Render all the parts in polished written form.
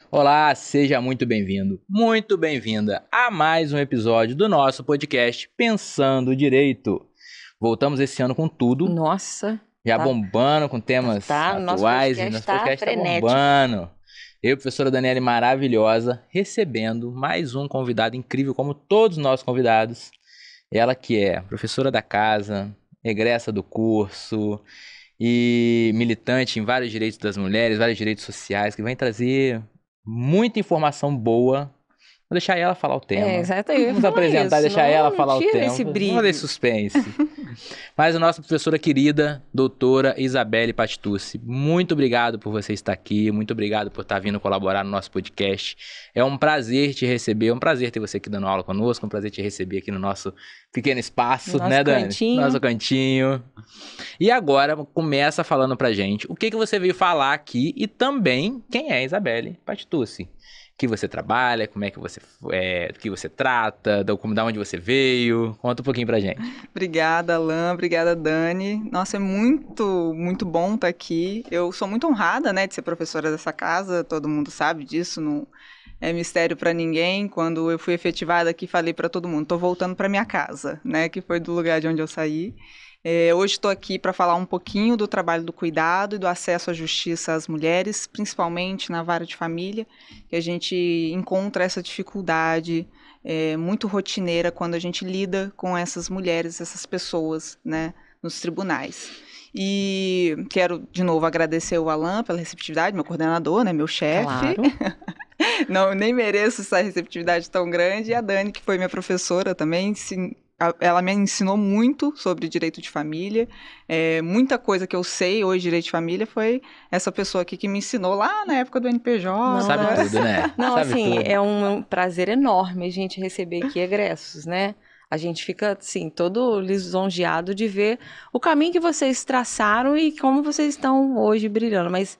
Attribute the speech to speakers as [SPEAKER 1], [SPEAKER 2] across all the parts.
[SPEAKER 1] Olá, seja muito bem-vindo, muito bem-vinda a mais um episódio do nosso podcast Pensando Direito. Voltamos esse ano com tudo.
[SPEAKER 2] Nossa,
[SPEAKER 1] já
[SPEAKER 2] tá,
[SPEAKER 1] bombando com temas
[SPEAKER 2] nosso
[SPEAKER 1] atuais
[SPEAKER 2] podcast
[SPEAKER 1] e nosso podcast tá
[SPEAKER 2] frenético.
[SPEAKER 1] bombando. Eu, professora Daniele maravilhosa, recebendo mais um convidado incrível, como todos os nossos convidados. Ela que é professora da casa, egressa do curso e militante em vários direitos das mulheres, vários direitos sociais, que vem trazer muita informação boa. Vou deixar ela falar o tema.
[SPEAKER 2] Exato. Eu ia
[SPEAKER 1] Vamos
[SPEAKER 2] falar
[SPEAKER 1] apresentar e
[SPEAKER 2] isso.
[SPEAKER 1] deixar ela falar o
[SPEAKER 2] tira
[SPEAKER 1] tema.
[SPEAKER 2] esse
[SPEAKER 1] Vamos
[SPEAKER 2] brilho.
[SPEAKER 1] fazer suspense. Mas a nossa professora querida, doutora Isabelle Patitucci, muito obrigado por você estar aqui, muito obrigado por estar vindo colaborar no nosso podcast. É um prazer te receber, é um prazer ter você aqui dando aula conosco, é um prazer te receber aqui no nosso pequeno espaço,
[SPEAKER 2] Nosso
[SPEAKER 1] né, Dani?
[SPEAKER 2] cantinho.
[SPEAKER 1] Nosso cantinho. E agora, começa falando pra gente o que você veio falar aqui e também quem é Isabelle Patitucci. Que você trabalha, como é que você o que você trata, da onde você veio. Conta um pouquinho pra gente.
[SPEAKER 3] Obrigada, Alan. Obrigada, Dani. Nossa, é muito bom estar aqui. Eu sou muito honrada, né, de ser professora dessa casa. Todo mundo sabe disso, não é mistério para ninguém. Quando eu fui efetivada aqui, falei para todo mundo, tô voltando para minha casa, né, que foi do lugar de onde eu saí. Hoje estou aqui para falar um pouquinho do trabalho do cuidado e do acesso à justiça às mulheres, principalmente na vara de família, que a gente encontra essa dificuldade muito rotineira quando a gente lida com essas mulheres, essas pessoas, né, nos tribunais. E quero, de novo, agradecer o Alan pela receptividade, meu coordenador, né, meu chefe.
[SPEAKER 2] Claro.
[SPEAKER 3] Não, nem mereço essa receptividade tão grande. E a Dani, que foi minha professora também, ela me ensinou muito sobre direito de família. Muita coisa que eu sei hoje de direito de família foi essa pessoa aqui que me ensinou lá na época do NPJ.
[SPEAKER 1] Sabe tudo, né?
[SPEAKER 2] Não,
[SPEAKER 1] Sabe
[SPEAKER 2] assim,
[SPEAKER 1] tudo.
[SPEAKER 2] é um prazer enorme a gente receber aqui egressos, né? A gente fica, assim, todo lisonjeado de ver o caminho que vocês traçaram e como vocês estão hoje brilhando. Mas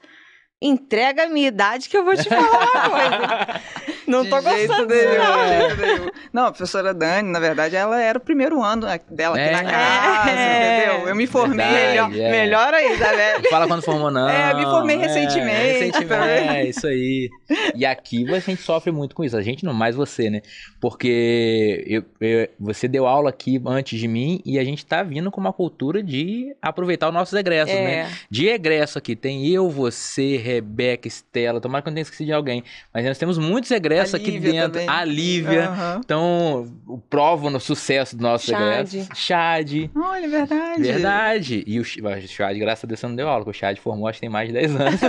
[SPEAKER 2] entrega a minha idade que eu vou te falar uma coisa. Não tô gostando disso, não.
[SPEAKER 3] Não, a professora Dani, na verdade, ela era o primeiro ano dela aqui na casa, entendeu? Eu me formei melhor ainda, velho.
[SPEAKER 1] Não fala quando formou, não.
[SPEAKER 3] Eu me formei recentemente.
[SPEAKER 1] Isso aí. E aqui a gente sofre muito com isso. A gente não, mais você, né? Porque você deu aula aqui antes de mim e a gente tá vindo com uma cultura de aproveitar os nossos egressos, né? De egresso aqui, tem eu, você, Rebeca, Estela, tomara que eu não tenha esquecido de alguém. Mas nós temos muitos egressos aqui dentro.
[SPEAKER 3] Também.
[SPEAKER 1] A Lívia.
[SPEAKER 3] Uhum.
[SPEAKER 1] Então, provam no sucesso do nosso egresso. Chad.
[SPEAKER 3] Olha, é verdade.
[SPEAKER 1] Verdade. E o Chad, graças a Deus, você não deu aula, porque o Chad formou, acho que tem mais de 10 anos.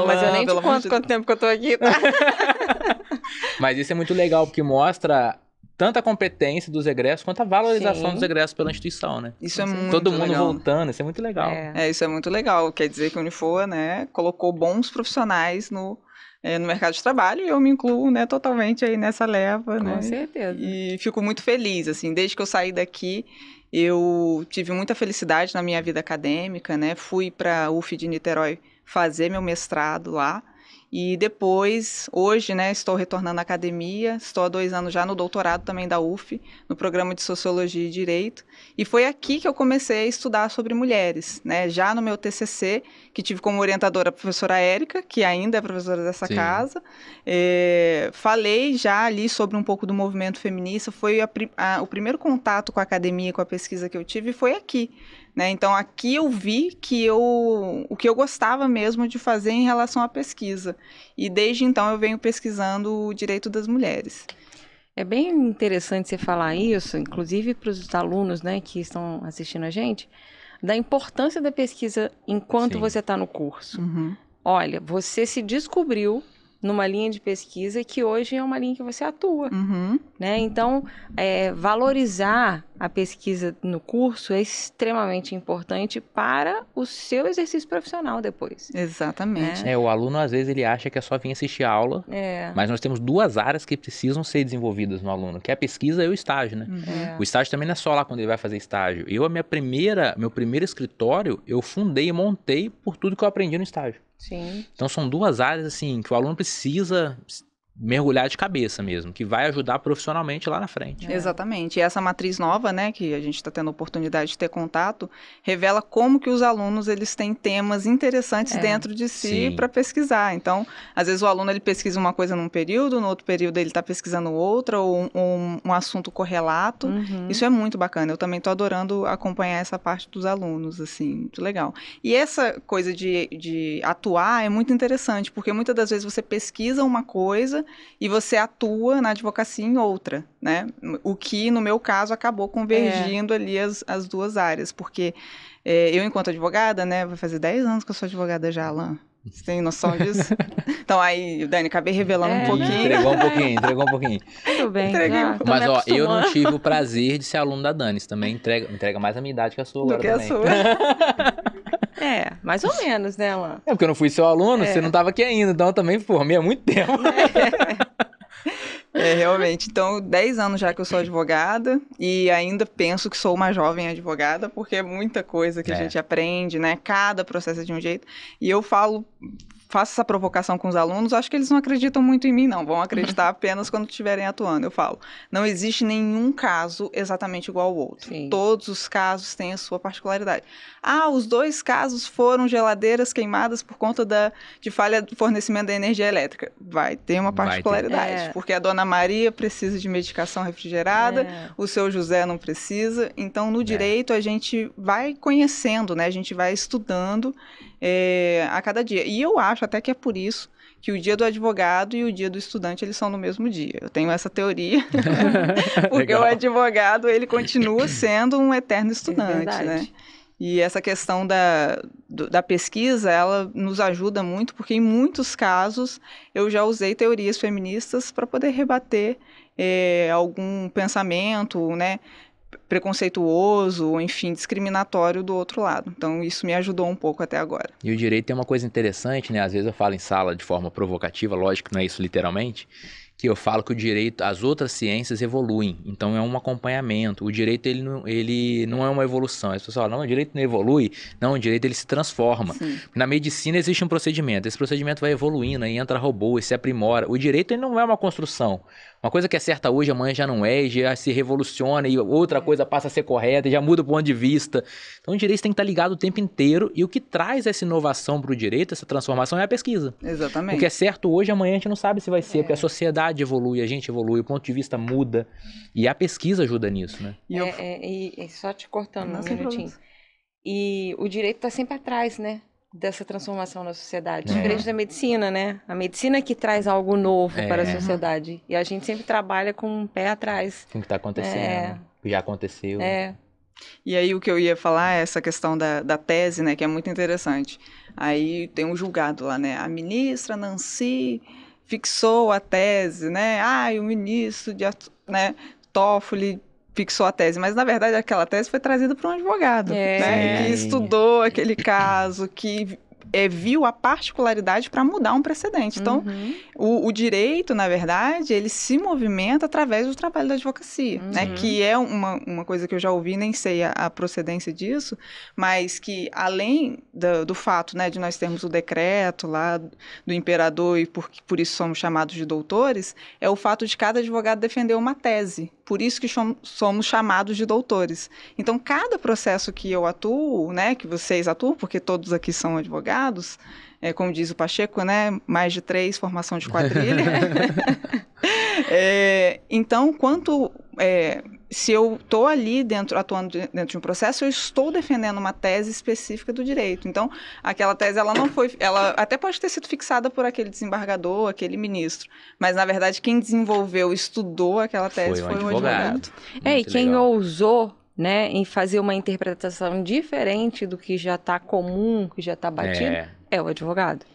[SPEAKER 2] Mas eu nem te conto quanto tempo que eu tô aqui, tá?
[SPEAKER 1] Mas isso é muito legal, porque mostra tanto a competência dos egressos, quanto a valorização dos egressos pela instituição, né?
[SPEAKER 3] Isso é muito legal.
[SPEAKER 1] Todo mundo voltando, isso é muito legal.
[SPEAKER 3] Isso é muito legal. Quer dizer que a Unifor, né, colocou bons profissionais no mercado de trabalho e eu me incluo, né, totalmente aí nessa leva, né?
[SPEAKER 2] Com certeza.
[SPEAKER 3] E fico muito feliz, assim, desde que eu saí daqui, eu tive muita felicidade na minha vida acadêmica, né? Fui para a UF de Niterói fazer meu mestrado lá. E depois, hoje, né, estou retornando à academia, estou há 2 anos já no doutorado também da UF, no programa de Sociologia e Direito, e foi aqui que eu comecei a estudar sobre mulheres, né, já no meu TCC, que tive como orientadora a professora Érica, que ainda é professora dessa casa, falei já ali sobre um pouco do movimento feminista, foi o primeiro contato com a academia, com a pesquisa que eu tive, foi aqui. Né? Então, aqui eu vi o que eu gostava mesmo de fazer em relação à pesquisa. E desde então eu venho pesquisando o direito das mulheres.
[SPEAKER 2] É bem interessante você falar isso, inclusive para os alunos, né, que estão assistindo a gente, da importância da pesquisa enquanto você está no curso.
[SPEAKER 3] Uhum.
[SPEAKER 2] Olha, você se descobriu numa linha de pesquisa que hoje é uma linha que você atua, né? Então, valorizar a pesquisa no curso é extremamente importante para o seu exercício profissional depois.
[SPEAKER 3] Exatamente.
[SPEAKER 1] O aluno, às vezes, ele acha que é só vir assistir a aula, mas nós temos 2 áreas que precisam ser desenvolvidas no aluno, que é a pesquisa e o estágio, né? O estágio também não é só lá quando ele vai fazer estágio. Meu primeiro escritório, eu fundei e montei por tudo que eu aprendi no estágio.
[SPEAKER 2] Sim.
[SPEAKER 1] Então são 2 áreas assim que o aluno precisa mergulhar de cabeça mesmo, que vai ajudar profissionalmente lá na frente.
[SPEAKER 3] Exatamente. E essa matriz nova, né, que a gente está tendo a oportunidade de ter contato, revela como que os alunos eles têm temas interessantes dentro de si para pesquisar. Então, às vezes o aluno ele pesquisa uma coisa num período, no outro período ele está pesquisando outra, ou um assunto correlato. Isso é muito bacana. Eu também estou adorando acompanhar essa parte dos alunos, assim, muito legal. E essa coisa de atuar é muito interessante, porque muitas das vezes você pesquisa uma coisa e você atua na advocacia em outra, né? O que, no meu caso, acabou convergindo ali as duas áreas, porque eu, enquanto advogada, né, vai fazer 10 anos que eu sou advogada já, Alan. Você tem noção disso? Então, aí, Dani, acabei revelando um pouquinho.
[SPEAKER 1] Entregou um pouquinho.
[SPEAKER 2] Tudo bem,
[SPEAKER 1] mas, ó, eu não tive o prazer de ser aluno da Dani. Isso também entrega mais a minha idade que a sua agora também.
[SPEAKER 3] Do que a
[SPEAKER 2] sua. Mais ou menos, né, Alan?
[SPEAKER 1] Porque eu não fui seu aluno, você não estava aqui ainda, então eu também formei há muito tempo.
[SPEAKER 3] Realmente. Então, 10 anos já que eu sou advogada e ainda penso que sou uma jovem advogada, porque é muita coisa que a gente aprende, né? Cada processo é de um jeito. E eu faço essa provocação com os alunos, acho que eles não acreditam muito em mim, não. Vão acreditar apenas quando estiverem atuando. Eu falo, não existe nenhum caso exatamente igual ao outro. Sim. Todos os casos têm a sua particularidade. Os 2 casos foram geladeiras queimadas por conta de falha de fornecimento da energia elétrica. Vai ter uma particularidade, porque a dona Maria precisa de medicação refrigerada, o seu José não precisa. Então, no direito, a gente vai conhecendo, né? A gente vai estudando a cada dia. E eu acho até que é por isso que o dia do advogado e o dia do estudante, eles são no mesmo dia. Eu tenho essa teoria, porque o advogado, ele continua sendo um eterno estudante, né? E essa questão da pesquisa, ela nos ajuda muito, porque em muitos casos eu já usei teorias feministas para poder rebater algum pensamento, né, preconceituoso, ou enfim, discriminatório do outro lado. Então, isso me ajudou um pouco até agora.
[SPEAKER 1] E o direito tem uma coisa interessante, né? Às vezes eu falo em sala de forma provocativa, lógico que não é isso literalmente, que eu falo que o direito, as outras ciências evoluem, então é um acompanhamento. O direito, ele não é uma evolução. As pessoas falam, não, o direito não evolui. Não, o direito, ele se transforma. Sim. Na medicina existe um procedimento, esse procedimento vai evoluindo, aí entra robô, e se aprimora. O direito, ele não é uma construção. Uma coisa que é certa hoje, amanhã já não é, já se revoluciona e outra coisa passa a ser correta e já muda o ponto de vista. Então o direito tem que estar ligado o tempo inteiro e o que traz essa inovação para o direito, essa transformação é a pesquisa.
[SPEAKER 3] Exatamente.
[SPEAKER 1] O que é certo hoje, amanhã a gente não sabe se vai ser, porque a sociedade evolui, a gente evolui, o ponto de vista muda e a pesquisa ajuda nisso, né?
[SPEAKER 2] E só te cortando um minutinho. E o direito está sempre atrás, né? Dessa transformação na sociedade. Diferente da medicina, né? A medicina é que traz algo novo para a sociedade. E a gente sempre trabalha com um pé atrás.
[SPEAKER 1] O que está acontecendo, já aconteceu.
[SPEAKER 3] E aí o que eu ia falar é essa questão da tese, né? Que é muito interessante. Aí tem um julgado lá, né? A ministra Nancy fixou a tese, né? O ministro Toffoli fixou a tese, mas na verdade aquela tese foi trazida por um advogado, né? Que estudou aquele caso, que viu a particularidade para mudar um precedente. Então, o direito, na verdade, ele se movimenta através do trabalho da advocacia, né? Que é uma coisa que eu já ouvi, nem sei a procedência disso, mas que além do fato, né, de nós termos o decreto lá do imperador e por isso somos chamados de doutores, é o fato de cada advogado defender uma tese. Por isso que somos chamados de doutores. Então, cada processo que eu atuo, né, que vocês atuam, porque todos aqui são advogados, como diz o Pacheco, né, mais de 3, formação de quadrilha. Então, se eu estou ali atuando dentro de um processo, eu estou defendendo uma tese específica do direito. Então, aquela tese, ela até pode ter sido fixada por aquele desembargador, aquele ministro, mas, na verdade, quem desenvolveu, estudou aquela tese foi um advogado.
[SPEAKER 2] E quem ousou, né, em fazer uma interpretação diferente do que já está comum, que já está batido, é o advogado.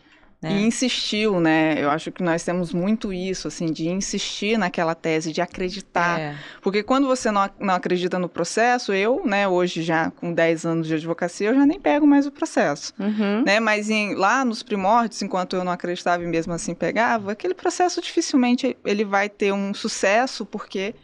[SPEAKER 3] E insistiu, né? Eu acho que nós temos muito isso, assim, de insistir naquela tese, de acreditar. Porque quando você não acredita no processo, né, hoje já com 10 anos de advocacia, eu já nem pego mais o processo. Né? Mas lá nos primórdios, enquanto eu não acreditava e mesmo assim pegava, aquele processo dificilmente ele vai ter um sucesso, porque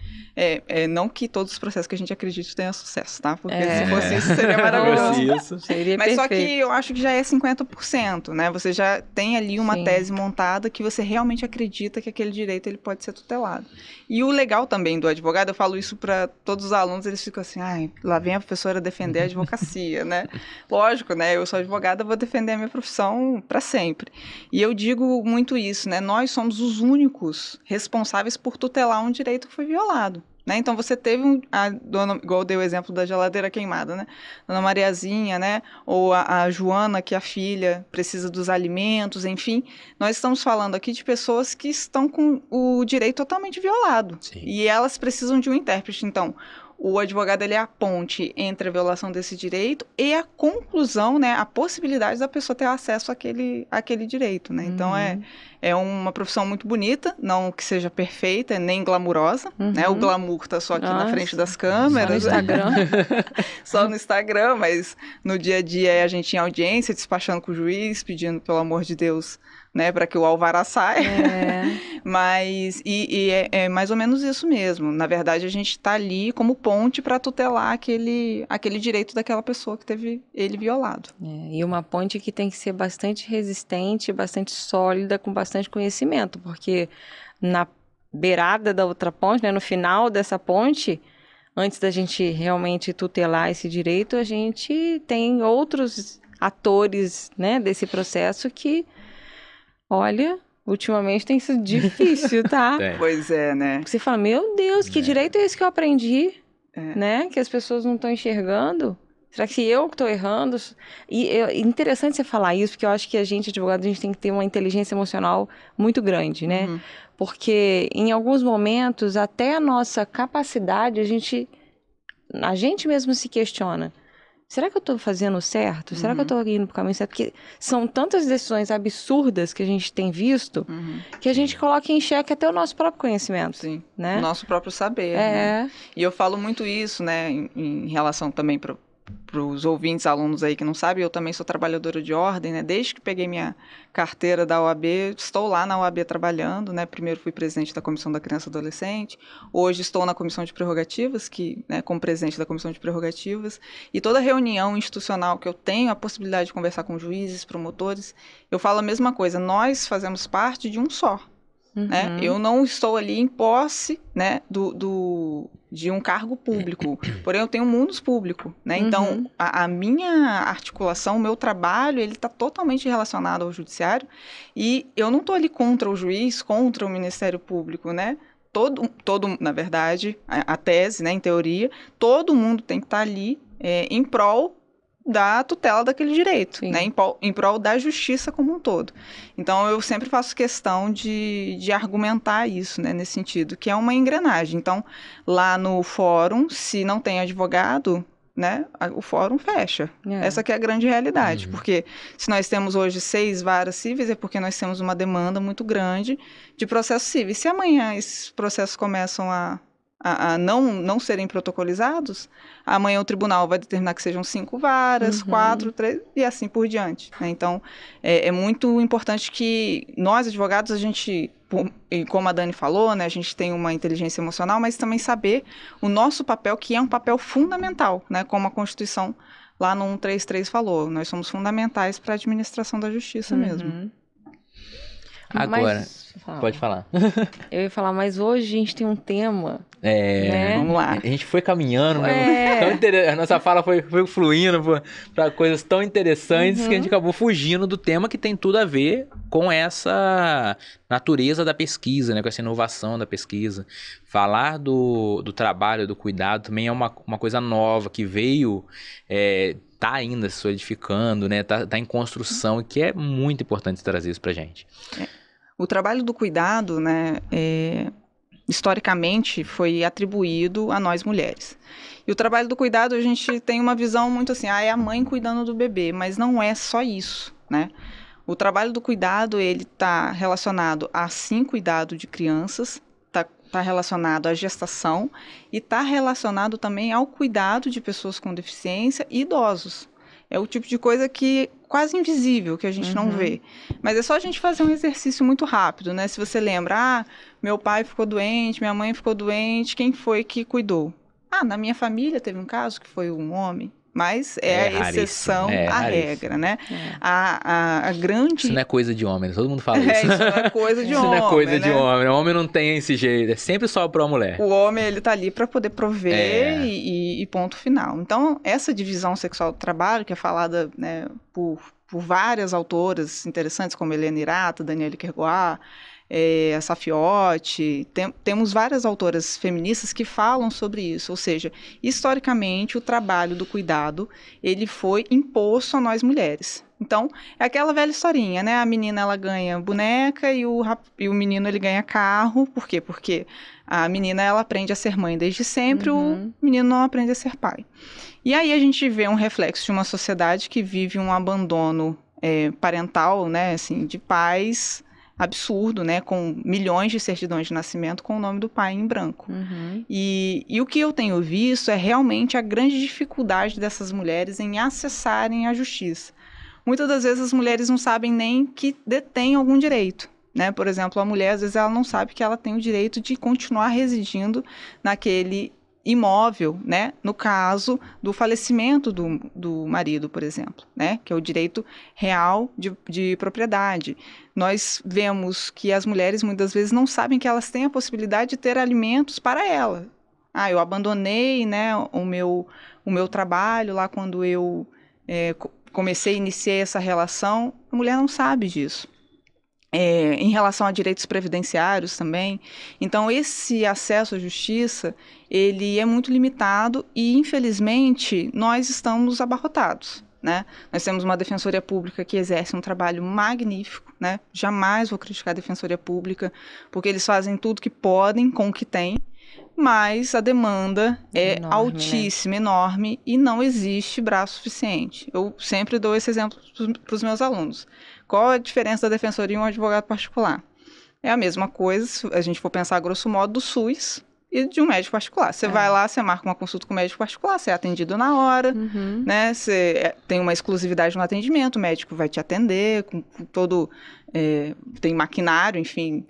[SPEAKER 3] não que todos os processos que a gente acredite tenham sucesso, tá? Porque
[SPEAKER 2] É.
[SPEAKER 3] se fosse isso, seria maravilhoso.
[SPEAKER 1] Isso.
[SPEAKER 2] Seria
[SPEAKER 3] Mas só
[SPEAKER 2] perfeito.
[SPEAKER 3] que eu acho que já é 50%, né? Você já tem ali uma
[SPEAKER 2] Sim.
[SPEAKER 3] tese montada que você realmente acredita que aquele direito ele pode ser tutelado. E o legal também do advogado, eu falo isso para todos os alunos, eles ficam assim, ai, lá vem a professora defender a advocacia, né? Lógico, né? Eu sou advogada, vou defender a minha profissão para sempre. E eu digo muito isso, né? Nós somos os únicos responsáveis por tutelar um direito que foi violado. Né? Então você teve igual eu dei o exemplo da geladeira queimada, né? Dona Mariazinha, né? Ou a Joana, que a filha precisa dos alimentos, enfim. Nós estamos falando aqui de pessoas que estão com o direito totalmente violado.
[SPEAKER 1] Sim.
[SPEAKER 3] E elas precisam de um intérprete. Então, o advogado ele é a ponte entre a violação desse direito e a conclusão, né? A possibilidade da pessoa ter acesso àquele direito, né? Então, é uma profissão muito bonita, não que seja perfeita, nem glamurosa, né? O glamour tá só aqui na frente das câmeras.
[SPEAKER 2] Só no Instagram.
[SPEAKER 3] Só no Instagram, mas no dia a dia é a gente em audiência, despachando com o juiz, pedindo, pelo amor de Deus, né, para que o alvará saia. Mas, é mais ou menos isso mesmo. Na verdade, a gente está ali como ponte para tutelar aquele direito daquela pessoa que teve ele violado.
[SPEAKER 2] E uma ponte que tem que ser bastante resistente, bastante sólida, com bastante conhecimento, porque na beirada da outra ponte, né, no final dessa ponte, antes da gente realmente tutelar esse direito, a gente tem outros atores, né, desse processo que, olha, ultimamente tem sido difícil, tá?
[SPEAKER 3] Pois é, né?
[SPEAKER 2] Você fala, meu Deus, que direito é esse que eu aprendi, né? Que as pessoas não estão enxergando. Será que eu que estou errando? E é interessante você falar isso, porque eu acho que a gente, advogado, a gente tem que ter uma inteligência emocional muito grande, né? Porque em alguns momentos, até a nossa capacidade, a gente mesmo se questiona. Será que eu estou fazendo certo? Será que eu estou indo para o caminho certo? Porque são tantas decisões absurdas que a gente tem visto que a gente coloca em xeque até o nosso próprio conhecimento.
[SPEAKER 3] Sim,
[SPEAKER 2] né?
[SPEAKER 3] O nosso próprio saber. Né? E eu falo muito isso, né, em relação também para os ouvintes, alunos aí que não sabem, eu também sou trabalhadora de ordem, né? Desde que peguei minha carteira da OAB, estou lá na OAB trabalhando, né? Primeiro fui presidente da Comissão da Criança e Adolescente, hoje estou na Comissão de Prerrogativas, né, como presidente da Comissão de Prerrogativas, e toda reunião institucional que eu tenho a possibilidade de conversar com juízes, promotores, eu falo a mesma coisa, nós fazemos parte de um só. Né? Eu não estou ali em posse, né, de um cargo público, porém eu tenho um mundos público, né? Então a minha articulação, o meu trabalho, ele está totalmente relacionado ao judiciário e eu não estou ali contra o juiz, contra o Ministério Público, né? Todo, na verdade, a tese, né, em teoria, todo mundo tem que estar ali em prol da tutela daquele direito, né, em prol da justiça como um todo. Então, eu sempre faço questão de argumentar isso, né, nesse sentido, que é uma engrenagem. Então, lá no fórum, se não tem advogado, né, o fórum fecha. Essa que é a grande realidade, porque se nós temos hoje 6 varas cíveis, é porque nós temos uma demanda muito grande de processos cíveis. Se amanhã esses processos começam a não serem protocolizados, amanhã o tribunal vai determinar que sejam 5 varas, 4, 3 e assim por diante. Né? Então, é muito importante que nós, advogados, a gente, como a Dani falou, né, a gente tem uma inteligência emocional, mas também saber o nosso papel, que é um papel fundamental, né, como a Constituição lá no 133 falou. Nós somos fundamentais para a administração da justiça mesmo.
[SPEAKER 1] Agora, pode falar.
[SPEAKER 2] Eu ia falar, mas hoje a gente tem um tema.
[SPEAKER 3] Vamos lá.
[SPEAKER 1] A gente foi caminhando, né? A nossa fala foi fluindo para coisas tão interessantes que a gente acabou fugindo do tema que tem tudo a ver com essa natureza da pesquisa, né? Com essa inovação da pesquisa. Falar do trabalho, do cuidado também é uma coisa nova que veio... tá ainda se solidificando, né? Tá em construção e que é muito importante trazer isso pra gente.
[SPEAKER 3] O trabalho do cuidado, né, historicamente foi atribuído a nós mulheres. E o trabalho do cuidado, a gente tem uma visão muito assim, é a mãe cuidando do bebê, mas não é só isso, né? O trabalho do cuidado, ele está relacionado a, sim, cuidado de crianças, está relacionado à gestação e está relacionado também ao cuidado de pessoas com deficiência e idosos. é o tipo de coisa que quase invisível, que a gente não vê. Mas é só a gente fazer um exercício muito rápido, né? Se você lembra, meu pai ficou doente, minha mãe ficou doente, quem foi que cuidou? Na minha família teve um caso que foi um homem. Mas é a exceção à regra, né? A grande...
[SPEAKER 1] Isso não é coisa de homem, todo mundo fala isso.
[SPEAKER 3] Isso não é coisa de homem,
[SPEAKER 1] Isso não é coisa de
[SPEAKER 3] né?
[SPEAKER 1] homem. O homem não tem esse jeito, é sempre só para a mulher.
[SPEAKER 3] O homem, ele tá ali para poder prover e ponto final. Então, essa divisão sexual do trabalho, que é falada, né, por várias autoras interessantes, como Helena Irata, Danielle Kergoat, a Safiotti, temos várias autoras feministas que falam sobre isso, ou seja, historicamente o trabalho do cuidado, ele foi imposto a nós mulheres. Então, é aquela velha historinha, né? A menina, ela ganha boneca e o menino, ele ganha carro. Por quê? Porque a menina, ela aprende a ser mãe desde sempre, o menino não aprende a ser pai. E aí a gente vê um reflexo de uma sociedade que vive um abandono parental, né? Assim, de pais... absurdo, né, com milhões de certidões de nascimento com o nome do pai em branco. E o que eu tenho visto é realmente a grande dificuldade dessas mulheres em acessarem a justiça. Muitas das vezes as mulheres não sabem nem que detêm algum direito, né? Por exemplo, a mulher, às vezes, ela não sabe que ela tem o direito de continuar residindo naquele imóvel, né? No caso do falecimento do marido, por exemplo, né? Que é o direito real de propriedade. Nós vemos que as mulheres muitas vezes não sabem que elas têm a possibilidade de ter alimentos para ela. Eu abandonei, né, o meu trabalho lá quando eu iniciei essa relação. A mulher não sabe disso. Em relação a direitos previdenciários também. Então, esse acesso à justiça, ele é muito limitado e, infelizmente, nós estamos abarrotados, né? Nós temos uma defensoria pública que exerce um trabalho magnífico, né? Jamais vou criticar a defensoria pública, porque eles fazem tudo que podem com o que têm, mas a demanda é enorme, altíssima, né? Enorme, e não existe braço suficiente. Eu sempre dou esse exemplo para os meus alunos. Qual a diferença da defensoria e um advogado particular? É a mesma coisa, se a gente for pensar grosso modo, do SUS e de um médico particular. Você vai lá, você marca uma consulta com o médico particular, você é atendido na hora, né? Você tem uma exclusividade no atendimento, o médico vai te atender com todo... tem maquinário, enfim,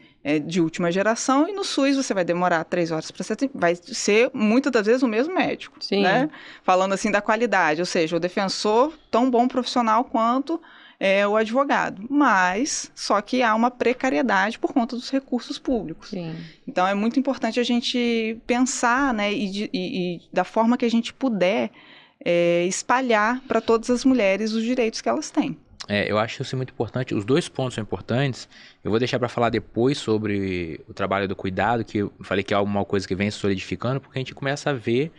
[SPEAKER 3] de última geração, e no SUS você vai demorar 3 horas para ser atendido. Vai ser, muitas das vezes, o mesmo médico, né? Falando assim da qualidade, ou seja, o defensor, tão bom profissional quanto... o advogado, mas só que há uma precariedade por conta dos recursos públicos.
[SPEAKER 2] Sim.
[SPEAKER 3] Então, é muito importante a gente pensar, né, e da forma que a gente puder espalhar para todas as mulheres os direitos que elas têm.
[SPEAKER 1] Eu acho isso muito importante. Os 2 pontos são importantes. Eu vou deixar para falar depois sobre o trabalho do cuidado, que eu falei que é uma coisa que vem se solidificando, porque a gente começa a ver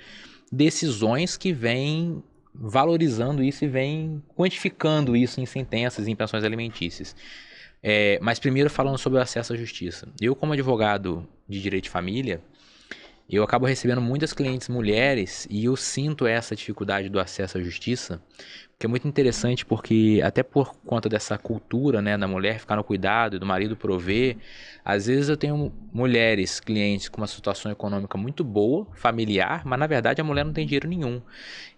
[SPEAKER 1] decisões que vêm valorizando isso e vem quantificando isso em sentenças, em pensões alimentícias. Mas primeiro falando sobre o acesso à justiça. Eu, como advogado de direito de família, eu acabo recebendo muitas clientes mulheres e eu sinto essa dificuldade do acesso à justiça, que é muito interessante porque até por conta dessa cultura, né, da mulher ficar no cuidado, do marido prover, às vezes eu tenho mulheres, clientes com uma situação econômica muito boa, familiar, mas na verdade a mulher não tem dinheiro nenhum.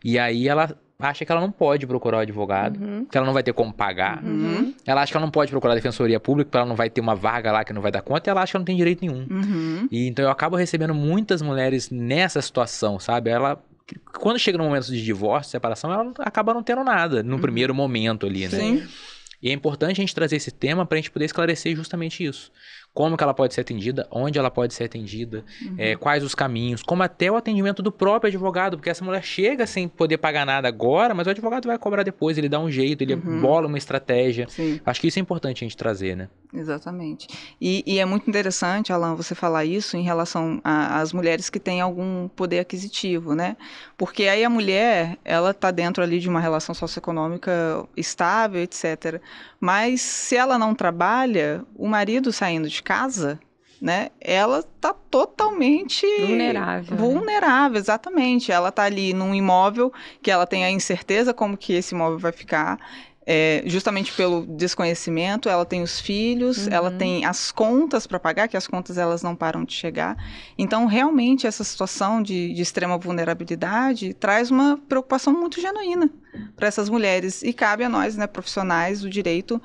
[SPEAKER 1] E aí ela acha que ela não pode procurar o advogado, que ela não vai ter como pagar. Ela acha que ela não pode procurar a defensoria pública, porque ela não vai ter uma vaga lá que não vai dar conta, e ela acha que ela não tem direito nenhum. E então eu acabo recebendo muitas mulheres nessa situação, sabe? Quando chega no momento de divórcio, separação, ela acaba não tendo nada no primeiro momento ali, né?
[SPEAKER 3] Sim.
[SPEAKER 1] E é importante a gente trazer esse tema para a gente poder esclarecer justamente isso. Como que ela pode ser atendida, onde ela pode ser atendida, quais os caminhos, como até o atendimento do próprio advogado, porque essa mulher chega sem poder pagar nada agora, mas o advogado vai cobrar depois, ele dá um jeito, ele bola uma estratégia.
[SPEAKER 3] Sim.
[SPEAKER 1] Acho que isso é importante a gente trazer, né?
[SPEAKER 3] Exatamente. E é muito interessante, Alan, você falar isso em relação às mulheres que têm algum poder aquisitivo, né? Porque aí a mulher, ela está dentro ali de uma relação socioeconômica estável, etc. Mas se ela não trabalha, o marido saindo de casa, né? Ela está totalmente vulnerável, exatamente. Ela está ali num imóvel que ela tem a incerteza como que esse imóvel vai ficar. justamente pelo desconhecimento, ela tem os filhos, ela tem as contas para pagar, que as contas elas não param de chegar. Então, realmente, essa situação de extrema vulnerabilidade traz uma preocupação muito genuína para essas mulheres. E cabe a nós, né, profissionais do direito,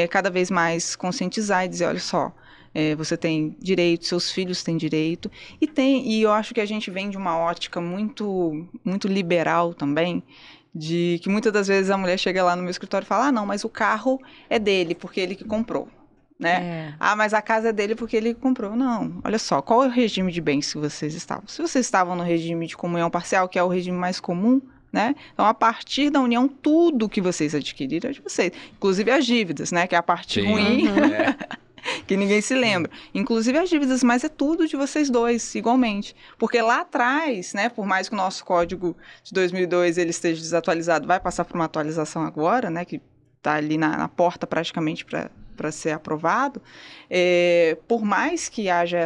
[SPEAKER 3] cada vez mais conscientizar e dizer, olha só, você tem direito, seus filhos têm direito. E eu acho que a gente vem de uma ótica muito, muito liberal também, de que muitas das vezes a mulher chega lá no meu escritório e fala, não, mas o carro é dele, porque ele que comprou, né? Mas a casa é dele porque ele comprou. Não, olha só, qual é o regime de bens que vocês estavam? Se vocês estavam no regime de comunhão parcial, que é o regime mais comum, né? Então, a partir da união, tudo que vocês adquiriram é de vocês. Inclusive as dívidas, né? Que é a parte ruim. Que ninguém se lembra. Inclusive as dívidas, mas é tudo de vocês dois, igualmente. Porque lá atrás, né, por mais que o nosso código de 2002 ele esteja desatualizado, vai passar por uma atualização agora, né, que está ali na porta praticamente para ser aprovado, por mais que haja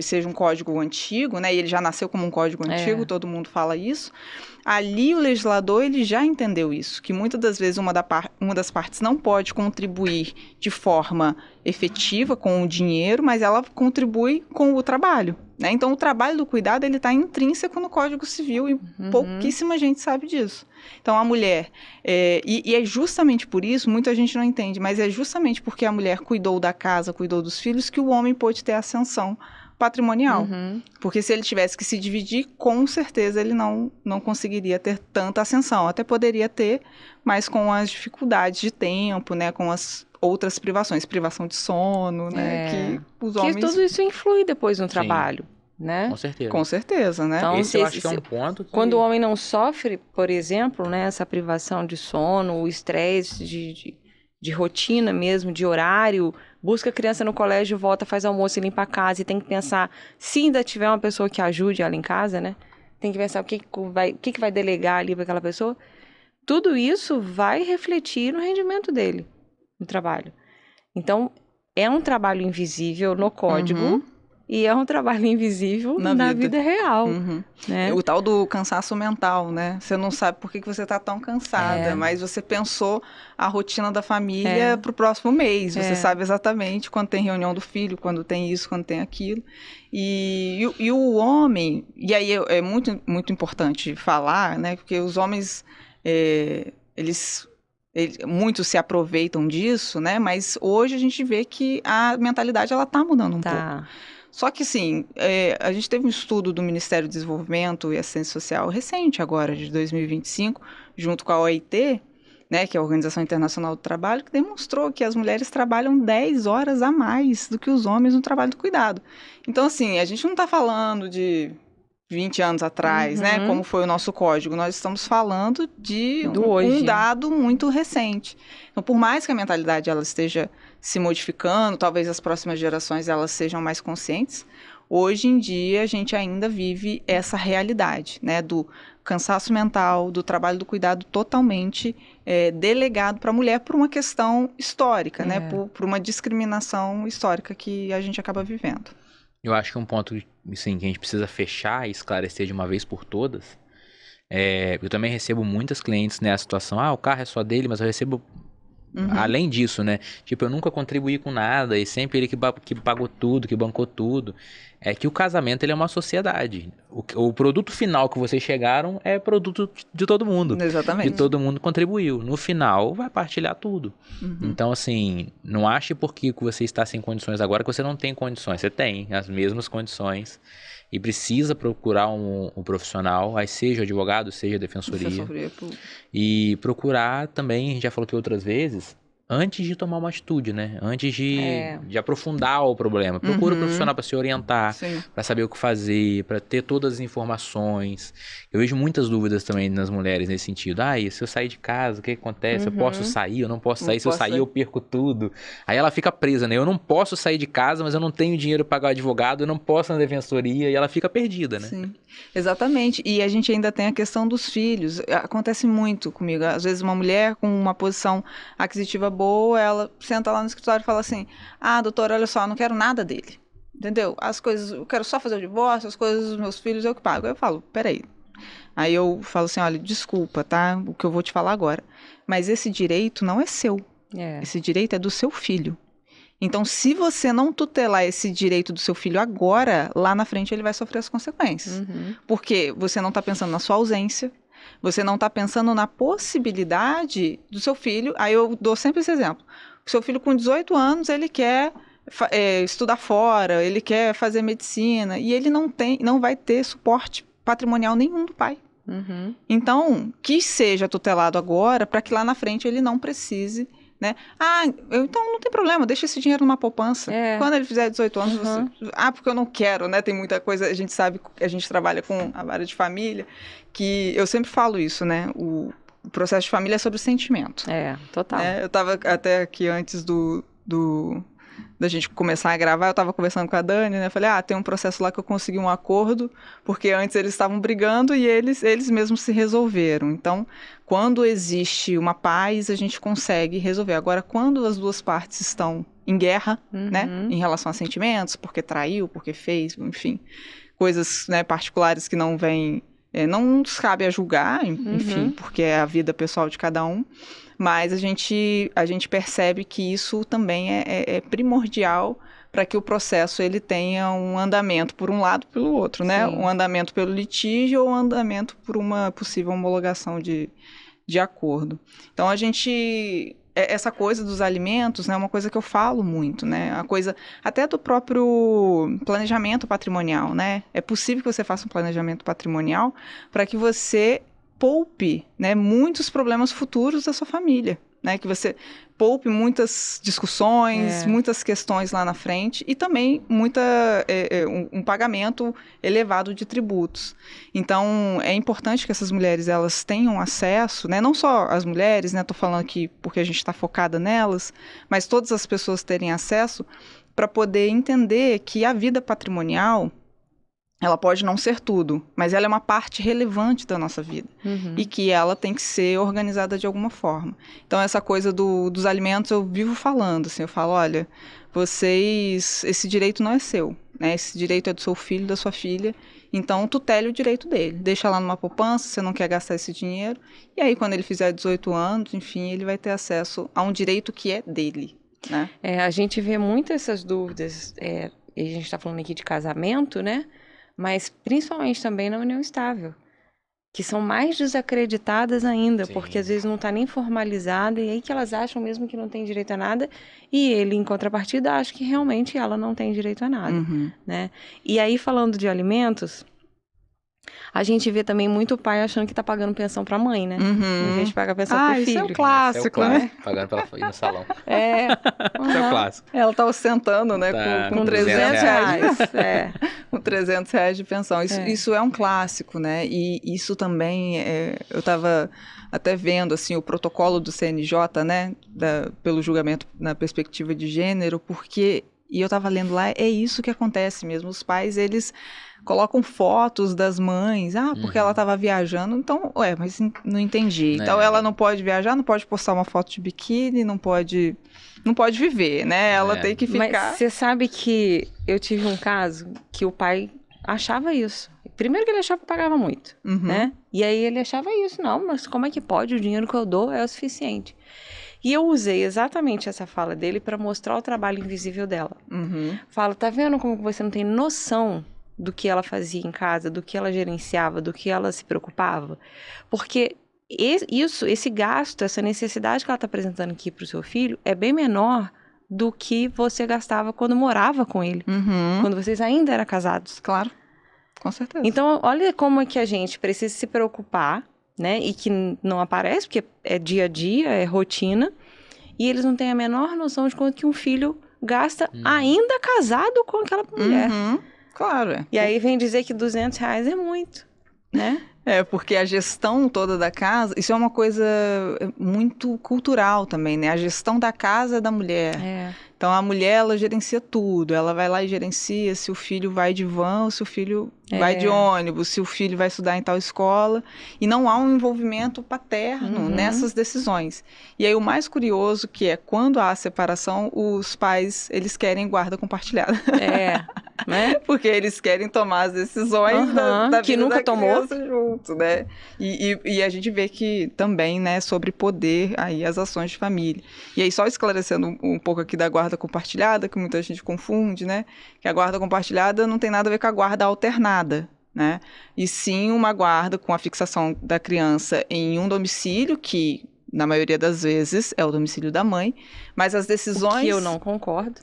[SPEAKER 3] seja um código antigo, né, e ele já nasceu como um código antigo, todo mundo fala isso, ali o legislador ele já entendeu isso, que muitas das vezes uma das partes não pode contribuir de forma efetiva com o dinheiro, mas ela contribui com o trabalho, né? Então o trabalho do cuidado ele está intrínseco no Código Civil e pouquíssima gente sabe disso. Então a mulher, e é justamente por isso, muita gente não entende, mas é justamente porque a mulher cuidou da casa, cuidou dos filhos, que o homem pôde ter ascensão patrimonial. Porque se ele tivesse que se dividir, com certeza ele não conseguiria ter tanta ascensão. Até poderia ter, mas com as dificuldades de tempo, né, com as outras privações, privação de sono, né, que os homens...
[SPEAKER 2] Que tudo isso influi depois no trabalho, né?
[SPEAKER 1] Com certeza.
[SPEAKER 3] Com certeza, né?
[SPEAKER 2] Então,
[SPEAKER 1] Esse eu acho que é um ponto que...
[SPEAKER 2] Quando o homem não sofre, por exemplo, né, essa privação de sono, o estresse de rotina mesmo, de horário, busca a criança no colégio, volta, faz almoço e limpa a casa, e tem que pensar, se ainda tiver uma pessoa que ajude ela em casa, né? Tem que pensar o que vai delegar ali para aquela pessoa. Tudo isso vai refletir no rendimento dele, no trabalho. Então, é um trabalho invisível no código e é um trabalho invisível na vida real. Né?
[SPEAKER 3] O tal do cansaço mental, né? Você não sabe por que você está tão cansada, mas você pensou a rotina da família para o próximo mês. Você sabe exatamente quando tem reunião do filho, quando tem isso, quando tem aquilo. E o homem... E aí é muito, muito importante falar, né? Porque os homens, muitos se aproveitam disso, né? Mas hoje a gente vê que a mentalidade ela está mudando um pouco. Só que, assim, a gente teve um estudo do Ministério do Desenvolvimento e Assistência Social recente agora, de 2025, junto com a OIT, né, que é a Organização Internacional do Trabalho, que demonstrou que as mulheres trabalham 10 horas a mais do que os homens no trabalho do cuidado. Então, assim, a gente não está falando de 20 anos atrás, né, como foi o nosso código. Nós estamos falando de um dado muito recente. Então, por mais que a mentalidade ela esteja se modificando, talvez as próximas gerações elas sejam mais conscientes, hoje em dia a gente ainda vive essa realidade, né, do cansaço mental, do trabalho do cuidado totalmente delegado para a mulher por uma questão histórica, né, por uma discriminação histórica que a gente acaba vivendo.
[SPEAKER 1] Eu acho que um ponto assim, que a gente precisa fechar e esclarecer de uma vez por todas, eu também recebo muitas clientes nessa situação, o carro é só dele, mas eu recebo além disso, né? Tipo, eu nunca contribuí com nada e sempre ele que pagou tudo, que bancou tudo. É que o casamento ele é uma sociedade. O produto final que vocês chegaram é produto de todo mundo.
[SPEAKER 3] Exatamente.
[SPEAKER 1] Que todo mundo contribuiu. No final, vai partilhar tudo. Então, assim, não ache porque você está sem condições agora que você não tem condições. Você tem as mesmas condições. E precisa procurar um profissional, aí seja advogado, seja defensoria. E procurar também, a gente já falou aqui outras vezes, antes de tomar uma atitude, né? Antes de aprofundar o problema. Procura um profissional para se orientar, para saber o que fazer, para ter todas as informações. Eu vejo muitas dúvidas também nas mulheres nesse sentido. E se eu sair de casa, o que acontece? Eu posso sair, eu não posso sair. Se eu sair, eu perco tudo. Aí ela fica presa, né? Eu não posso sair de casa, mas eu não tenho dinheiro para pagar o advogado, eu não posso ir na defensoria, e ela fica perdida, né?
[SPEAKER 3] Sim, exatamente. E a gente ainda tem a questão dos filhos. Acontece muito comigo. Às vezes uma mulher com uma posição aquisitiva boa, ela senta lá no escritório e fala assim, doutora, olha só, eu não quero nada dele, entendeu? As coisas, eu quero só fazer o divórcio, as coisas dos meus filhos eu que pago. Aí eu falo, peraí, Aí eu falo assim, olha, desculpa, tá? O que eu vou te falar agora. Mas esse direito não é seu. Esse direito é do seu filho. Então, se você não tutelar esse direito do seu filho agora, lá na frente ele vai sofrer as consequências. Porque você não está pensando na sua ausência, você não está pensando na possibilidade do seu filho. Aí eu dou sempre esse exemplo. O seu filho com 18 anos, ele quer estudar fora, ele quer fazer medicina, e ele não vai ter suporte patrimonial nenhum do pai. Então, que seja tutelado agora, para que lá na frente ele não precise, né? Então não tem problema, deixa esse dinheiro numa poupança. Quando ele fizer 18 anos, porque eu não quero, né? Tem muita coisa, a gente sabe, a gente trabalha com a vara de família, que eu sempre falo isso, né? O processo de família é sobre sentimento.
[SPEAKER 2] Total.
[SPEAKER 3] Eu estava até aqui antes da gente começar a gravar, eu estava conversando com a Dani, né? Falei, tem um processo lá que eu consegui um acordo, porque antes eles estavam brigando e eles mesmos se resolveram. Então, quando existe uma paz, a gente consegue resolver. Agora, quando as duas partes estão em guerra, né? Em relação a sentimentos, porque traiu, porque fez, enfim, coisas, né, particulares que não vêm, não nos cabe a julgar, enfim, porque é a vida pessoal de cada um. Mas a gente percebe que isso também é primordial para que o processo ele tenha um andamento por um lado e pelo outro, né? Um andamento pelo litígio ou um andamento por uma possível homologação de acordo. Então, essa coisa dos alimentos, né, é uma coisa que eu falo muito, né? A coisa até do próprio planejamento patrimonial, né? É possível que você faça um planejamento patrimonial para que você poupe, né, muitos problemas futuros da sua família, né, que você poupe muitas discussões, muitas questões lá na frente e também um pagamento elevado de tributos. Então, é importante que essas mulheres elas tenham acesso, né, não só as mulheres, né, estou falando aqui porque a gente está focada nelas, mas todas as pessoas terem acesso para poder entender que a vida patrimonial ela pode não ser tudo, mas ela é uma parte relevante da nossa vida. E que ela tem que ser organizada de alguma forma. Então, essa coisa dos alimentos, eu vivo falando, assim, eu falo, olha, esse direito não é seu, né? Esse direito é do seu filho, da sua filha, então tutele o direito dele. Deixa lá numa poupança, você não quer gastar esse dinheiro, e aí quando ele fizer 18 anos, enfim, ele vai ter acesso a um direito que é dele, né?
[SPEAKER 2] A gente vê muito essas dúvidas, e a gente está falando aqui de casamento, né? Mas principalmente também na união estável, que são mais desacreditadas ainda, porque às vezes não está nem formalizada, e aí que elas acham mesmo que não tem direito a nada, e ele, em contrapartida, acha que realmente ela não tem direito a nada, né? E aí, falando de alimentos, a gente vê também muito pai achando que tá pagando pensão pra mãe, né? Em vez de pagar pensão pro filho.
[SPEAKER 3] Isso é um clássico, né?
[SPEAKER 1] Pagando pra ela ir no salão. Isso é o clássico.
[SPEAKER 3] Ela tá ostentando, né? Com 300 reais. Com 300 reais de pensão. Isso é um clássico, né? E isso também, eu tava até vendo, assim, o protocolo do CNJ, né? Pelo julgamento na perspectiva de gênero, porque... E eu tava lendo lá, é isso que acontece mesmo. Os pais, eles colocam fotos das mães. Porque ela tava viajando. Então, mas não entendi. Então, ela não pode viajar, não pode postar uma foto de biquíni, não pode viver, né? Ela tem que ficar...
[SPEAKER 2] Mas você sabe que eu tive um caso que o pai achava isso. Primeiro que ele achava que pagava muito, né? E aí ele achava isso. Não, mas como é que pode? O dinheiro que eu dou é o suficiente. E eu usei exatamente essa fala dele para mostrar o trabalho invisível dela. Falo, tá vendo como você não tem noção do que ela fazia em casa, do que ela gerenciava, do que ela se preocupava? Porque esse gasto, essa necessidade que ela está apresentando aqui para o seu filho é bem menor do que você gastava quando morava com ele, quando vocês ainda eram casados.
[SPEAKER 3] Claro, com certeza.
[SPEAKER 2] Então, olha como é que a gente precisa se preocupar, né? E que não aparece, porque é dia a dia, é rotina. E eles não têm a menor noção de quanto que um filho gasta ainda casado com aquela mulher.
[SPEAKER 3] Claro.
[SPEAKER 2] E aí vem dizer que 200 reais é muito, né?
[SPEAKER 3] Porque a gestão toda da casa, isso é uma coisa muito cultural também, né? A gestão da casa é da mulher. Então, a mulher, ela gerencia tudo. Ela vai lá e gerencia se o filho vai de van ou se o filho vai de ônibus, se o filho vai estudar em tal escola. E não há um envolvimento paterno nessas decisões. E aí, o mais curioso que é, quando há a separação, os pais, eles querem guarda compartilhada.
[SPEAKER 2] né?
[SPEAKER 3] Porque eles querem tomar as decisões da
[SPEAKER 2] que
[SPEAKER 3] vida
[SPEAKER 2] nunca
[SPEAKER 3] da
[SPEAKER 2] tomou
[SPEAKER 3] criança junto, né? E a gente vê que também, né, sobre poder aí as ações de família. E aí, só esclarecendo um pouco aqui da guarda compartilhada, que muita gente confunde, né? Que a guarda compartilhada não tem nada a ver com a guarda alternada, né? E sim uma guarda com a fixação da criança em um domicílio que, na maioria das vezes, é o domicílio da mãe, mas as decisões...
[SPEAKER 2] que eu não concordo.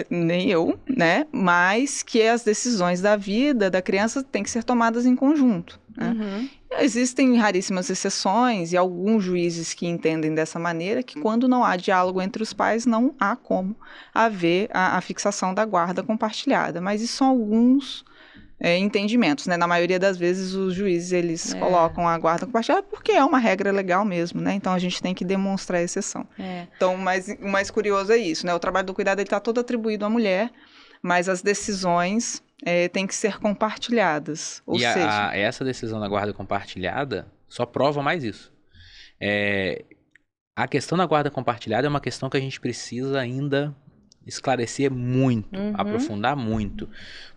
[SPEAKER 3] Nem eu, né? Mas que as decisões da vida da criança têm que ser tomadas em conjunto, né? Existem raríssimas exceções e alguns juízes que entendem dessa maneira que quando não há diálogo entre os pais, não há como haver a fixação da guarda compartilhada. Mas isso são alguns... entendimentos, né? Na maioria das vezes os juízes eles colocam a guarda compartilhada porque é uma regra legal mesmo, né? Então a gente tem que demonstrar a exceção. Então o mais curioso é isso, né? O trabalho do cuidado está todo atribuído à mulher, mas as decisões têm que ser compartilhadas. Ou seja,
[SPEAKER 1] essa decisão da guarda compartilhada só prova mais isso. A questão da guarda compartilhada é uma questão que a gente precisa ainda esclarecer muito, aprofundar muito,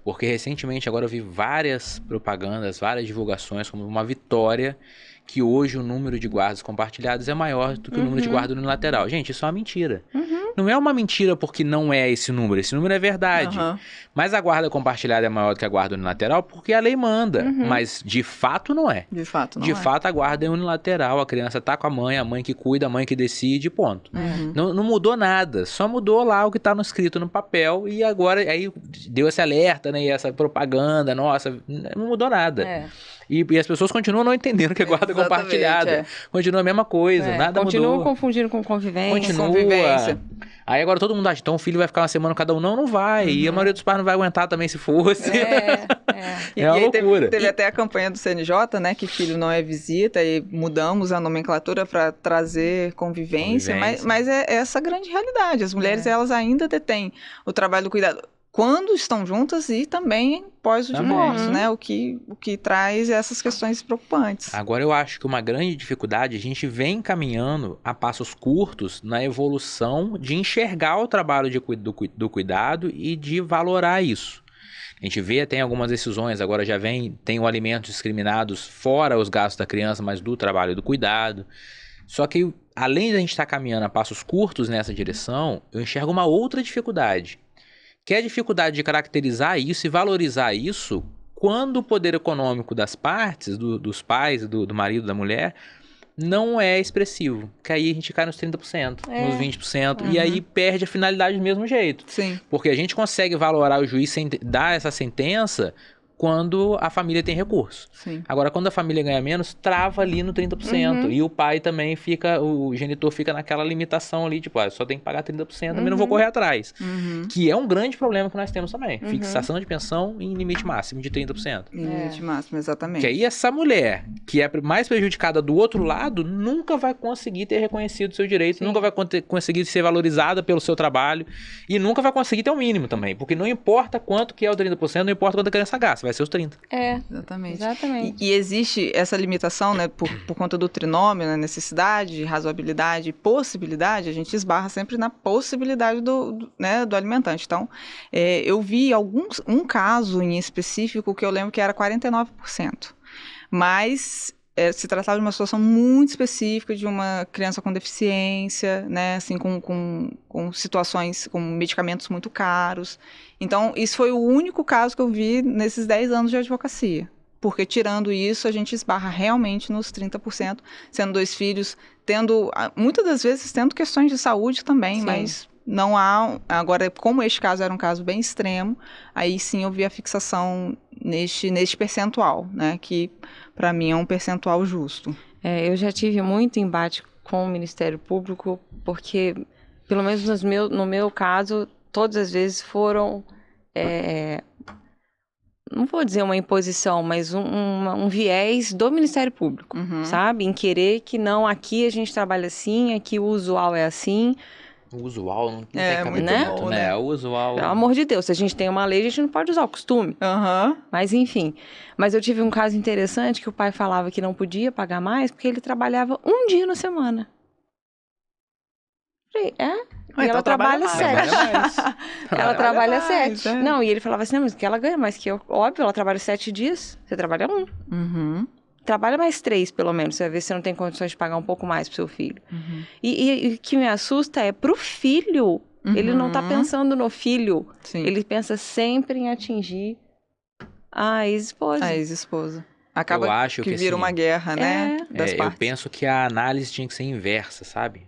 [SPEAKER 1] porque recentemente agora eu vi várias propagandas, várias divulgações como uma vitória que hoje o número de guardas compartilhados é maior do que o número de guarda unilateral. Gente, isso é uma mentira. Não é uma mentira porque não é esse número é verdade. Mas a guarda compartilhada é maior do que a guarda unilateral porque a lei manda, mas de fato não é.
[SPEAKER 3] De fato não
[SPEAKER 1] de fato a guarda é unilateral, a criança tá com a mãe que cuida, a mãe que decide, ponto. Não mudou nada, só mudou lá o que tá escrito no papel e agora aí deu esse alerta, né, e essa propaganda, nossa, não mudou nada. E as pessoas continuam não entendendo que é guarda compartilhada. Continua a mesma coisa, nada mudou.
[SPEAKER 2] Continuam confundindo com convivência.
[SPEAKER 3] Convivência.
[SPEAKER 1] Aí agora todo mundo acha, então o filho vai ficar uma semana cada um. Não vai. E a maioria dos pais não vai aguentar também se fosse.
[SPEAKER 3] E
[SPEAKER 1] uma loucura.
[SPEAKER 3] Teve até a campanha do CNJ, né, que filho não é visita, e mudamos a nomenclatura para trazer convivência. Mas é essa grande realidade. As mulheres, elas ainda detêm o trabalho do cuidado quando estão juntas e também pós o divórcio, né? O que traz essas questões preocupantes.
[SPEAKER 1] Agora eu acho que uma grande dificuldade, a gente vem caminhando a passos curtos na evolução de enxergar o trabalho do cuidado e de valorar isso. A gente vê, tem algumas decisões, agora já tem o alimentos discriminados fora os gastos da criança, mas do trabalho do cuidado. Só que além de a gente estar caminhando a passos curtos nessa direção, eu enxergo uma outra dificuldade, que é a dificuldade de caracterizar isso e valorizar isso quando o poder econômico das partes, dos pais, do marido, da mulher, não é expressivo. Que aí a gente cai nos 30%, nos 20%, e aí perde a finalidade do mesmo jeito.
[SPEAKER 3] Sim.
[SPEAKER 1] Porque a gente consegue valorar o juiz sem dar essa sentença quando a família tem recurso.
[SPEAKER 3] Sim.
[SPEAKER 1] Agora, quando a família ganha menos, trava ali no 30%. E o pai também o genitor fica naquela limitação ali, tipo, só tem que pagar 30%, também não vou correr atrás. Que é um grande problema que nós temos também. Fixação de pensão em limite máximo de 30%.
[SPEAKER 3] Limite máximo, exatamente.
[SPEAKER 1] Que aí essa mulher, que é mais prejudicada do outro lado, nunca vai conseguir ter reconhecido o seu direito, nunca vai conseguir ser valorizada pelo seu trabalho e nunca vai conseguir ter o mínimo também. Porque não importa quanto que é o 30%, não importa quanto a criança gasta, vai ser os 30%.
[SPEAKER 3] Exatamente. E existe essa limitação, né, por conta do trinômio, né, necessidade, razoabilidade e possibilidade, a gente esbarra sempre na possibilidade do alimentante. Então, eu vi um caso em específico que eu lembro que era 49%. Mas se tratava de uma situação muito específica de uma criança com deficiência, né, assim, com situações, com medicamentos muito caros. Então, isso foi o único caso que eu vi nesses 10 anos de advocacia. Porque, tirando isso, a gente esbarra realmente nos 30%, sendo 2 filhos, muitas das vezes, tendo questões de saúde também, mas não há... Agora, como este caso era um caso bem extremo, aí sim eu vi a fixação neste percentual, né, que para mim é um percentual justo.
[SPEAKER 2] Eu já tive muito embate com o Ministério Público, porque, pelo menos no meu caso, todas as vezes foram... não vou dizer uma imposição, mas um viés do Ministério Público, sabe? Em querer que não, aqui a gente trabalha assim, aqui o usual é assim.
[SPEAKER 1] O usual não tem cabimento,
[SPEAKER 3] muito bom,
[SPEAKER 1] né? O usual...
[SPEAKER 2] Pelo amor de Deus, se a gente tem uma lei, a gente não pode usar o costume. Mas enfim, mas eu tive um caso interessante que o pai falava que não podia pagar mais porque ele trabalhava um dia na semana. Falei, E ela trabalha
[SPEAKER 3] mais.
[SPEAKER 2] 7.
[SPEAKER 1] mais.
[SPEAKER 2] Ela trabalha
[SPEAKER 3] mais,
[SPEAKER 2] 7.
[SPEAKER 3] é.
[SPEAKER 2] Não, e ele falava assim, não, mas que ela ganha mais que eu. Óbvio, ela trabalha 7 dias, você trabalha 1.
[SPEAKER 3] Uhum,
[SPEAKER 2] Trabalha mais 3, pelo menos, você vai ver se você não tem condições de pagar um pouco mais pro seu filho.
[SPEAKER 3] uhum.
[SPEAKER 2] E o que me assusta é pro filho, ele não tá
[SPEAKER 3] Uhum.
[SPEAKER 2] pensando no filho,
[SPEAKER 3] Sim.
[SPEAKER 2] ele pensa sempre em atingir a ex-esposa.
[SPEAKER 3] A ex-esposa.
[SPEAKER 1] Eu
[SPEAKER 3] Acaba
[SPEAKER 1] acho
[SPEAKER 3] que
[SPEAKER 1] que
[SPEAKER 3] vira
[SPEAKER 1] assim,
[SPEAKER 3] uma guerra, né? Das
[SPEAKER 1] eu
[SPEAKER 3] partes.
[SPEAKER 1] penso que a análise tinha que ser inversa, sabe?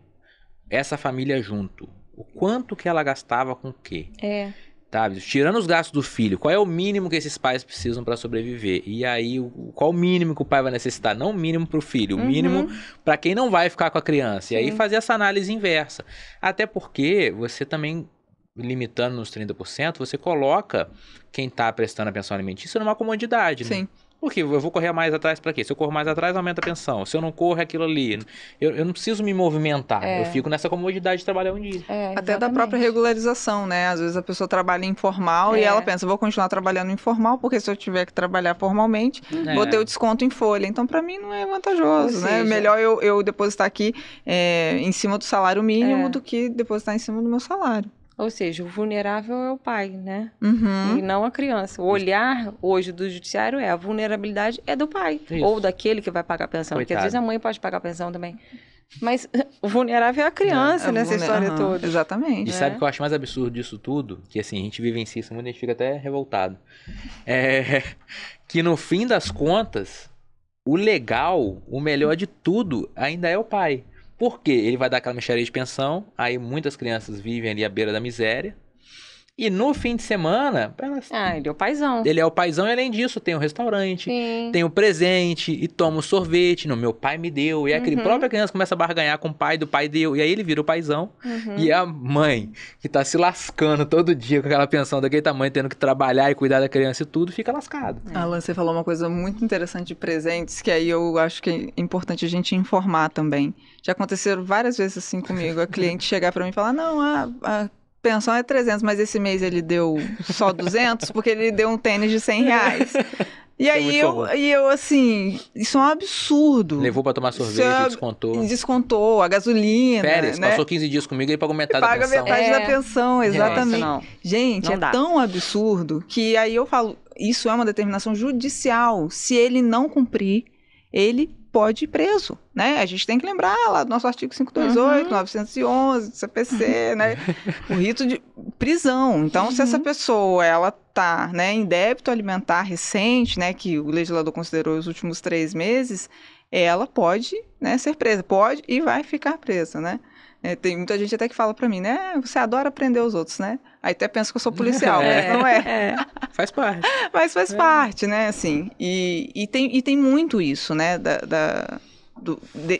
[SPEAKER 1] Essa família junto, o quanto que ela gastava com o quê?
[SPEAKER 2] É.
[SPEAKER 1] Sabe? Tirando os gastos do filho, qual é o mínimo que esses pais precisam para sobreviver? E aí, qual o mínimo que o pai vai necessitar? Não o mínimo para o filho, o mínimo para quem não vai ficar com a criança. E aí
[SPEAKER 2] Sim.
[SPEAKER 1] fazer essa análise inversa. Até porque você também, limitando nos 30%, você coloca quem está prestando a pensão alimentícia numa comodidade, né?
[SPEAKER 3] Sim.
[SPEAKER 1] Porque eu vou correr mais atrás para quê? Se eu corro mais atrás, aumenta a pensão. Se eu não corro, é aquilo ali. Eu não preciso me movimentar.
[SPEAKER 2] É.
[SPEAKER 1] Eu fico nessa comodidade de trabalhar um dia.
[SPEAKER 2] É,
[SPEAKER 3] Até da
[SPEAKER 2] exatamente.
[SPEAKER 3] própria regularização, né? Às vezes a pessoa trabalha informal e
[SPEAKER 2] É.
[SPEAKER 3] ela pensa, vou continuar trabalhando informal, porque se eu tiver que trabalhar formalmente, vou ter o desconto em folha. Então, pra mim, não é vantajoso,
[SPEAKER 2] Ou
[SPEAKER 3] né?
[SPEAKER 2] seja-
[SPEAKER 3] Melhor eu depositar aqui em cima do salário mínimo
[SPEAKER 2] É.
[SPEAKER 3] do que depositar em cima do meu salário.
[SPEAKER 2] Ou seja, o vulnerável é o pai, né?
[SPEAKER 3] Uhum.
[SPEAKER 2] E não a criança. O olhar hoje do judiciário é a vulnerabilidade é do pai.
[SPEAKER 1] Isso.
[SPEAKER 2] Ou daquele que vai pagar a pensão. Porque às
[SPEAKER 1] Coitado.
[SPEAKER 2] vezes a mãe pode pagar a pensão também. Mas o vulnerável é a criança
[SPEAKER 3] É
[SPEAKER 2] nessa história
[SPEAKER 3] aham,
[SPEAKER 2] toda.
[SPEAKER 3] Exatamente.
[SPEAKER 1] E sabe o que eu acho mais absurdo disso tudo? Que assim, a gente vivencia isso muito, a gente fica até revoltado. É que no fim das contas, o legal, o melhor de tudo, ainda é o pai. Por quê? Ele vai dar aquela mixaria de pensão, aí muitas crianças vivem ali à beira da miséria. E no fim de semana,
[SPEAKER 2] Ah, ele é o paizão.
[SPEAKER 1] ele é o paizão e além disso tem um restaurante,
[SPEAKER 2] Sim.
[SPEAKER 1] tem o presente e toma o sorvete. Não, meu pai me deu. E aquele própria criança começa a barganhar com o pai do pai deu. E aí ele vira o paizão. E a mãe, que tá se lascando todo dia com aquela pensão daquele tamanho, tendo que trabalhar e cuidar da criança e tudo, fica lascado.
[SPEAKER 3] Alan, você falou uma coisa muito interessante de presentes, que aí eu acho que é importante a gente informar também. Já aconteceram várias vezes assim comigo, a cliente chegar pra mim e falar, não, a pensão é 300, mas esse mês ele deu só 200, porque ele deu um tênis de 100 reais. E
[SPEAKER 1] é
[SPEAKER 3] aí
[SPEAKER 1] muito comum.
[SPEAKER 3] eu assim, isso é um absurdo.
[SPEAKER 1] Levou pra tomar sorvete,
[SPEAKER 3] Isso
[SPEAKER 1] descontou.
[SPEAKER 3] Descontou a gasolina,
[SPEAKER 1] Férias,
[SPEAKER 3] né?
[SPEAKER 1] passou 15 dias comigo e pagou metade
[SPEAKER 3] Paga
[SPEAKER 1] da pensão.
[SPEAKER 3] metade
[SPEAKER 2] É.
[SPEAKER 3] da pensão, exatamente.
[SPEAKER 2] Não.
[SPEAKER 3] Gente,
[SPEAKER 2] Não
[SPEAKER 3] é
[SPEAKER 2] dá.
[SPEAKER 3] tão absurdo que aí eu falo, isso é uma determinação judicial. Se ele não cumprir, ele pode ir preso, né? A gente tem que lembrar lá do nosso artigo 528, 911, do CPC, né? O rito de prisão. Então, se essa pessoa, ela tá, né, em débito alimentar recente, né, que o legislador considerou os últimos 3 meses, ela pode, né, ser presa. Pode e vai ficar presa, né? Tem muita gente até que fala pra mim, né? Você adora prender os outros, né? Aí até pensa que eu sou policial, mas não é.
[SPEAKER 1] Faz parte.
[SPEAKER 3] Mas faz parte, né? Assim, e tem muito isso, né?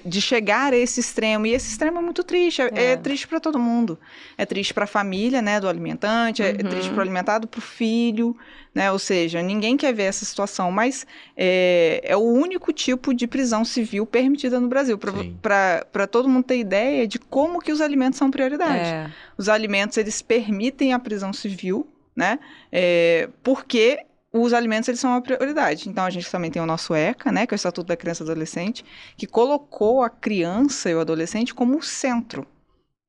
[SPEAKER 3] De chegar a esse extremo. E esse extremo é muito triste. É triste para todo mundo. É triste para a família, né? Do alimentante. É triste para o alimentado, para o filho, né? Ou seja, ninguém quer ver essa situação. Mas é o único tipo de prisão civil permitida no Brasil. Para todo mundo ter ideia de como que os alimentos são prioridade. Os alimentos, eles permitem a prisão civil, né? Porque os alimentos, eles são uma prioridade. Então, a gente também tem o nosso ECA, né, que é o Estatuto da Criança e do Adolescente, que colocou a criança e o adolescente como o centro.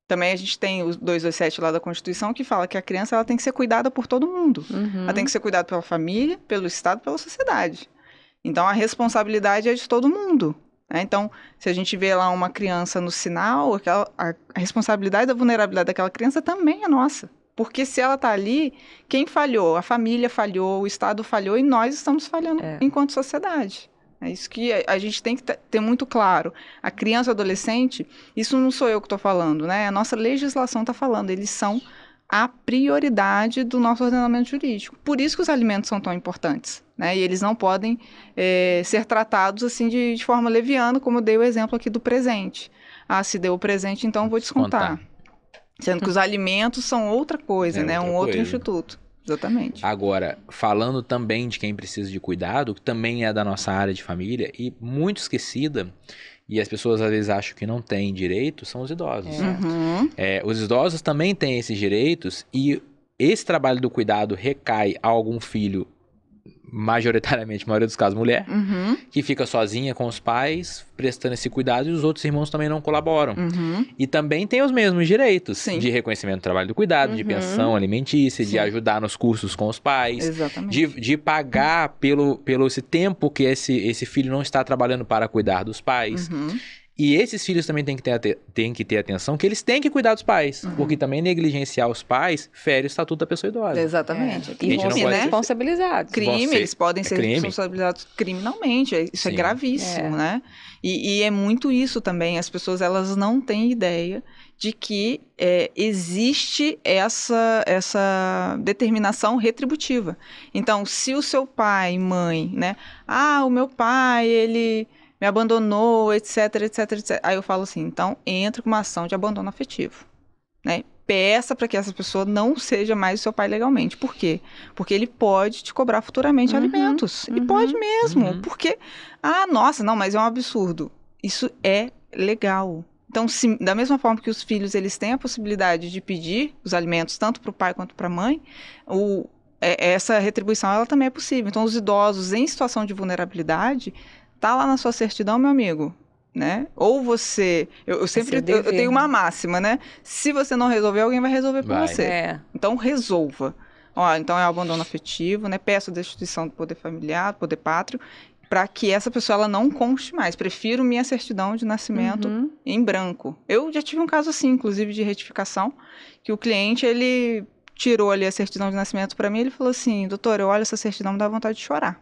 [SPEAKER 3] Também a gente tem o 227 lá da Constituição, que fala que a criança ela tem que ser cuidada por todo mundo. Ela tem que ser cuidada pela família, pelo Estado, pela sociedade. Então, a responsabilidade é de todo mundo. Né? Então, se a gente vê lá uma criança no sinal, a responsabilidade da vulnerabilidade daquela criança também é nossa. Porque se ela está ali, quem falhou? A família falhou, o Estado falhou e nós estamos falhando enquanto sociedade. É isso que a gente tem que ter muito claro. A criança e o adolescente, isso não sou eu que estou falando, né? A nossa legislação está falando, eles são a prioridade do nosso ordenamento jurídico. Por isso que os alimentos são tão importantes, né? E eles não podem ser tratados assim de forma leviana, como eu dei o exemplo aqui do presente. Ah, se deu o presente, então eu vou descontar. Sendo que os alimentos são outra coisa, né? Um outro instituto. Exatamente.
[SPEAKER 1] Agora, falando também de quem precisa de cuidado, que também é da nossa área de família e muito esquecida, e as pessoas às vezes acham que não têm direito, são os idosos. Os idosos também têm esses direitos e esse trabalho do cuidado recai a algum filho majoritariamente, na maioria dos casos, mulher,
[SPEAKER 3] Uhum.
[SPEAKER 1] que fica sozinha com os pais, prestando esse cuidado, e os outros irmãos também não colaboram.
[SPEAKER 3] Uhum.
[SPEAKER 1] E também tem os mesmos direitos
[SPEAKER 3] Sim.
[SPEAKER 1] de reconhecimento do trabalho do cuidado, de
[SPEAKER 2] Uhum.
[SPEAKER 1] pensão alimentícia, de
[SPEAKER 3] Sim.
[SPEAKER 1] ajudar nos cursos com os pais,
[SPEAKER 3] Exatamente.
[SPEAKER 1] de pagar pelo esse tempo que esse filho não está trabalhando para cuidar dos pais.
[SPEAKER 3] Uhum.
[SPEAKER 1] E esses filhos também têm que ter atenção, que eles têm que cuidar dos pais.
[SPEAKER 3] Uhum.
[SPEAKER 1] Porque também negligenciar os pais fere o estatuto da pessoa idosa.
[SPEAKER 3] Exatamente.
[SPEAKER 2] É.
[SPEAKER 1] A
[SPEAKER 2] E
[SPEAKER 1] gente
[SPEAKER 2] vão
[SPEAKER 1] não
[SPEAKER 2] ser
[SPEAKER 1] pode-
[SPEAKER 2] responsabilizados.
[SPEAKER 3] Crime,
[SPEAKER 1] Vão ser-
[SPEAKER 3] eles podem ser
[SPEAKER 1] crime.
[SPEAKER 3] responsabilizados criminalmente. Isso é
[SPEAKER 1] Sim.
[SPEAKER 3] gravíssimo,
[SPEAKER 2] É.
[SPEAKER 3] né? E é muito isso também. As pessoas, elas não têm ideia de que existe essa determinação retributiva. Então, se o seu pai, mãe, né? O meu pai, ele me abandonou, etc, etc, etc. Aí eu falo assim, então entra com uma ação de abandono afetivo, né? Peça para que essa pessoa não seja mais o seu pai legalmente. Por quê? Porque ele pode te cobrar futuramente
[SPEAKER 2] Uhum,
[SPEAKER 3] alimentos. E
[SPEAKER 2] uhum,
[SPEAKER 3] pode mesmo.
[SPEAKER 1] uhum.
[SPEAKER 3] Porque, nossa, não, mas é um absurdo. Isso é legal. Então, da mesma forma que os filhos eles têm a possibilidade de pedir os alimentos tanto para o pai quanto para a mãe, essa retribuição ela também é possível. Então, os idosos em situação de vulnerabilidade, tá lá na sua certidão, meu amigo, né? Ou você... Eu sempre
[SPEAKER 2] seu dever,
[SPEAKER 3] eu tenho uma
[SPEAKER 2] né?
[SPEAKER 3] máxima, né? Se você não resolver, alguém vai resolver por
[SPEAKER 1] Vai.
[SPEAKER 3] você.
[SPEAKER 2] É.
[SPEAKER 3] Então, resolva. Então, é o abandono afetivo, né? Peço a destituição do poder familiar, do poder pátrio, para que essa pessoa ela não conste mais. Prefiro minha certidão de nascimento
[SPEAKER 2] Uhum.
[SPEAKER 3] em branco. Eu já tive um caso assim, inclusive, de retificação, que o cliente, ele tirou ali a certidão de nascimento para mim, ele falou assim, doutor, eu olho essa certidão e me dá vontade de chorar.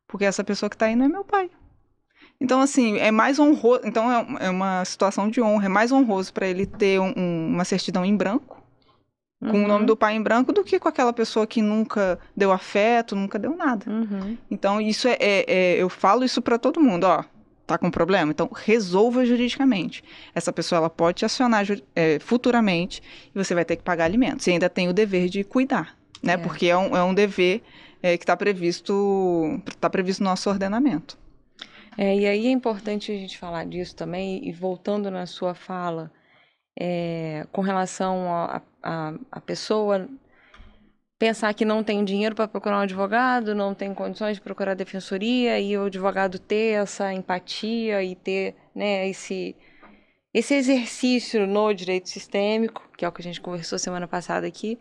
[SPEAKER 3] Porque essa pessoa que tá aí não é meu pai. Então, assim, é mais honroso. Então, é uma situação de honra. É mais honroso para ele ter uma certidão em branco, com o nome do pai em branco, do que com aquela pessoa que nunca deu afeto, nunca deu nada.
[SPEAKER 2] Uhum.
[SPEAKER 3] Então, isso eu falo isso para todo mundo, tá com problema? Então, resolva juridicamente. Essa pessoa, ela pode te acionar futuramente e você vai ter que pagar alimentos. E ainda tem o dever de cuidar, né?
[SPEAKER 2] É.
[SPEAKER 3] Porque é um dever que está previsto no nosso ordenamento.
[SPEAKER 2] E aí é importante a gente falar disso também, e voltando na sua fala, com relação a pessoa pensar que não tem dinheiro para procurar um advogado, não tem condições de procurar defensoria, e o advogado ter essa empatia e ter, né, esse exercício no direito sistêmico, que é o que a gente conversou semana passada aqui.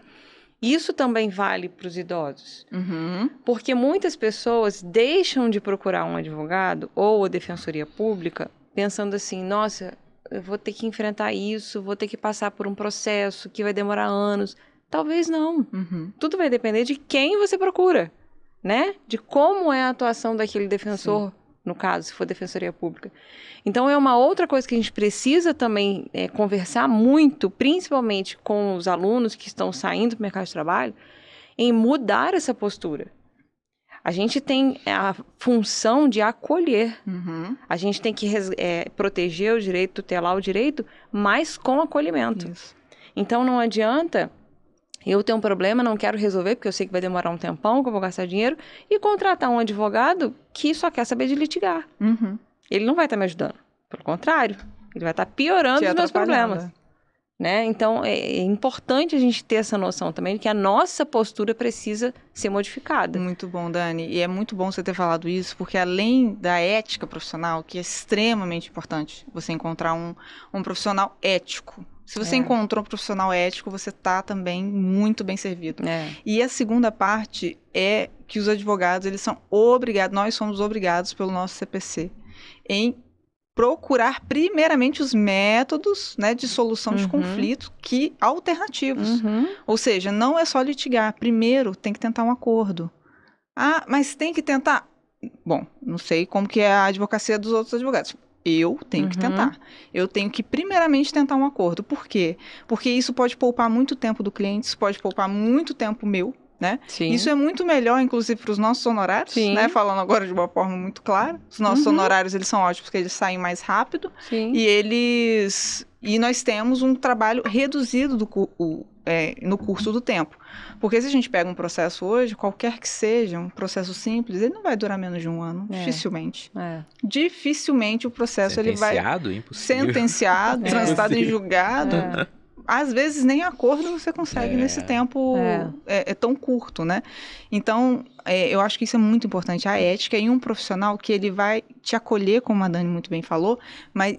[SPEAKER 2] Isso também vale para os idosos.
[SPEAKER 3] Uhum.
[SPEAKER 2] Porque muitas pessoas deixam de procurar um advogado ou a defensoria pública pensando assim, nossa, eu vou ter que enfrentar isso, vou ter que passar por um processo que vai demorar anos. Talvez não.
[SPEAKER 3] Uhum.
[SPEAKER 2] Tudo vai depender de quem você procura, né? De como é a atuação daquele defensor, no caso, se for defensoria pública. Então, é uma outra coisa que a gente precisa também conversar muito, principalmente com os alunos que estão saindo do mercado de trabalho, em mudar essa postura. A gente tem a função de acolher.
[SPEAKER 3] Uhum.
[SPEAKER 2] A gente tem que proteger o direito, tutelar o direito, mas com acolhimento.
[SPEAKER 3] Isso.
[SPEAKER 2] Então, não adianta eu ter um problema, não quero resolver, porque eu sei que vai demorar um tempão, que eu vou gastar dinheiro, e contratar um advogado que só quer saber de litigar.
[SPEAKER 3] Uhum.
[SPEAKER 2] Ele não vai estar me ajudando. Pelo contrário, ele vai estar piorando
[SPEAKER 3] Te
[SPEAKER 2] os meus
[SPEAKER 3] atrapalhando.
[SPEAKER 2] problemas. Né? Então, é importante a gente ter essa noção também de que a nossa postura precisa ser modificada.
[SPEAKER 3] Muito bom, Dani. E é muito bom você ter falado isso, porque além da ética profissional, que é extremamente importante, você encontrar um profissional ético. Se você encontrou um profissional ético, você está também muito bem servido. E a segunda parte é que os advogados, eles são obrigados, nós somos obrigados pelo nosso CPC, em procurar primeiramente os métodos, né, de solução de conflitos alternativos. Ou seja, não é só litigar. Primeiro, tem que tentar um acordo. Mas tem que tentar... Bom, não sei como que é a advocacia dos outros advogados. Eu tenho que tentar. Eu tenho que primeiramente tentar um acordo. Por quê? Porque isso pode poupar muito tempo do cliente, isso pode poupar muito tempo meu, né?
[SPEAKER 2] Sim.
[SPEAKER 3] Isso é muito melhor, inclusive, para os nossos honorários, né? Falando agora de uma forma muito clara. Os nossos honorários, eles são ótimos, porque eles saem mais rápido.
[SPEAKER 2] Sim.
[SPEAKER 3] E nós temos um trabalho reduzido no curso do tempo. Porque se a gente pega um processo hoje, qualquer que seja, um processo simples, ele não vai durar menos de um ano, dificilmente. Dificilmente o processo ele vai...
[SPEAKER 1] Sentenciado? Impossível.
[SPEAKER 3] Sentenciado, transitado em julgado. às vezes nem acordo você consegue nesse tempo tão curto, né? Então, eu acho que isso é muito importante, a ética em um profissional que ele vai te acolher, como a Dani muito bem falou,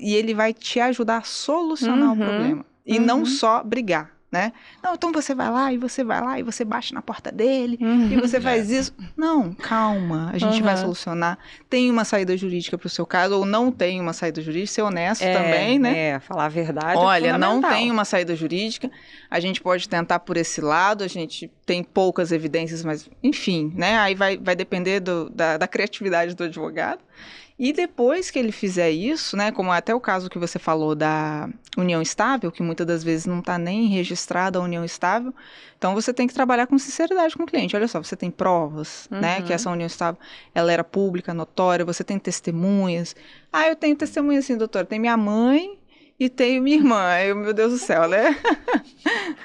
[SPEAKER 3] e ele vai te ajudar a solucionar o problema. E não só brigar. Né? Não, então você vai lá, e você bate na porta dele, e você faz isso. Não, calma, a gente vai solucionar. Tem uma saída jurídica para o seu caso, ou não tem uma saída jurídica, ser honesto também, né?
[SPEAKER 2] Falar a verdade.
[SPEAKER 3] Olha, não tem uma saída jurídica, a gente pode tentar por esse lado, a gente tem poucas evidências, mas enfim, né? Aí vai depender da criatividade do advogado. E depois que ele fizer isso, né, como até o caso que você falou da união estável, que muitas das vezes não está nem registrada a união estável, então você tem que trabalhar com sinceridade com o cliente. Olha só, você tem provas, né, que essa união estável, ela era pública, notória, você tem testemunhas. Ah, eu tenho testemunha assim, doutora, tem minha mãe e tenho minha irmã. Eu, meu Deus do céu, né?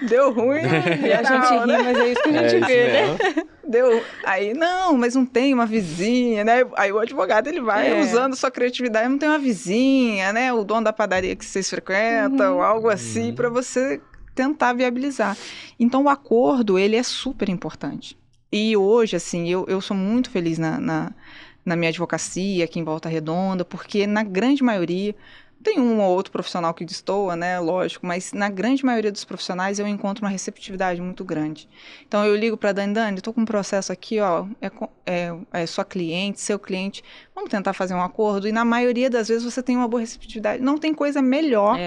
[SPEAKER 3] Deu ruim.
[SPEAKER 2] E a gente ri, mas é isso que a gente vê, né?
[SPEAKER 3] Deu. Aí, não, mas não tem uma vizinha, né? Aí o advogado, ele vai usando sua criatividade, não tem uma vizinha, né? O dono da padaria que vocês frequentam, algo assim, para você tentar viabilizar. Então, o acordo, ele é super importante. E hoje, assim, eu sou muito feliz na minha advocacia aqui em Volta Redonda, porque na grande maioria... Tem um ou outro profissional que destoa, né, lógico, mas na grande maioria dos profissionais eu encontro uma receptividade muito grande. Então eu ligo para a Dani, estou com um processo aqui, ó, é sua cliente, seu cliente, vamos tentar fazer um acordo, e na maioria das vezes você tem uma boa receptividade. Não tem coisa melhor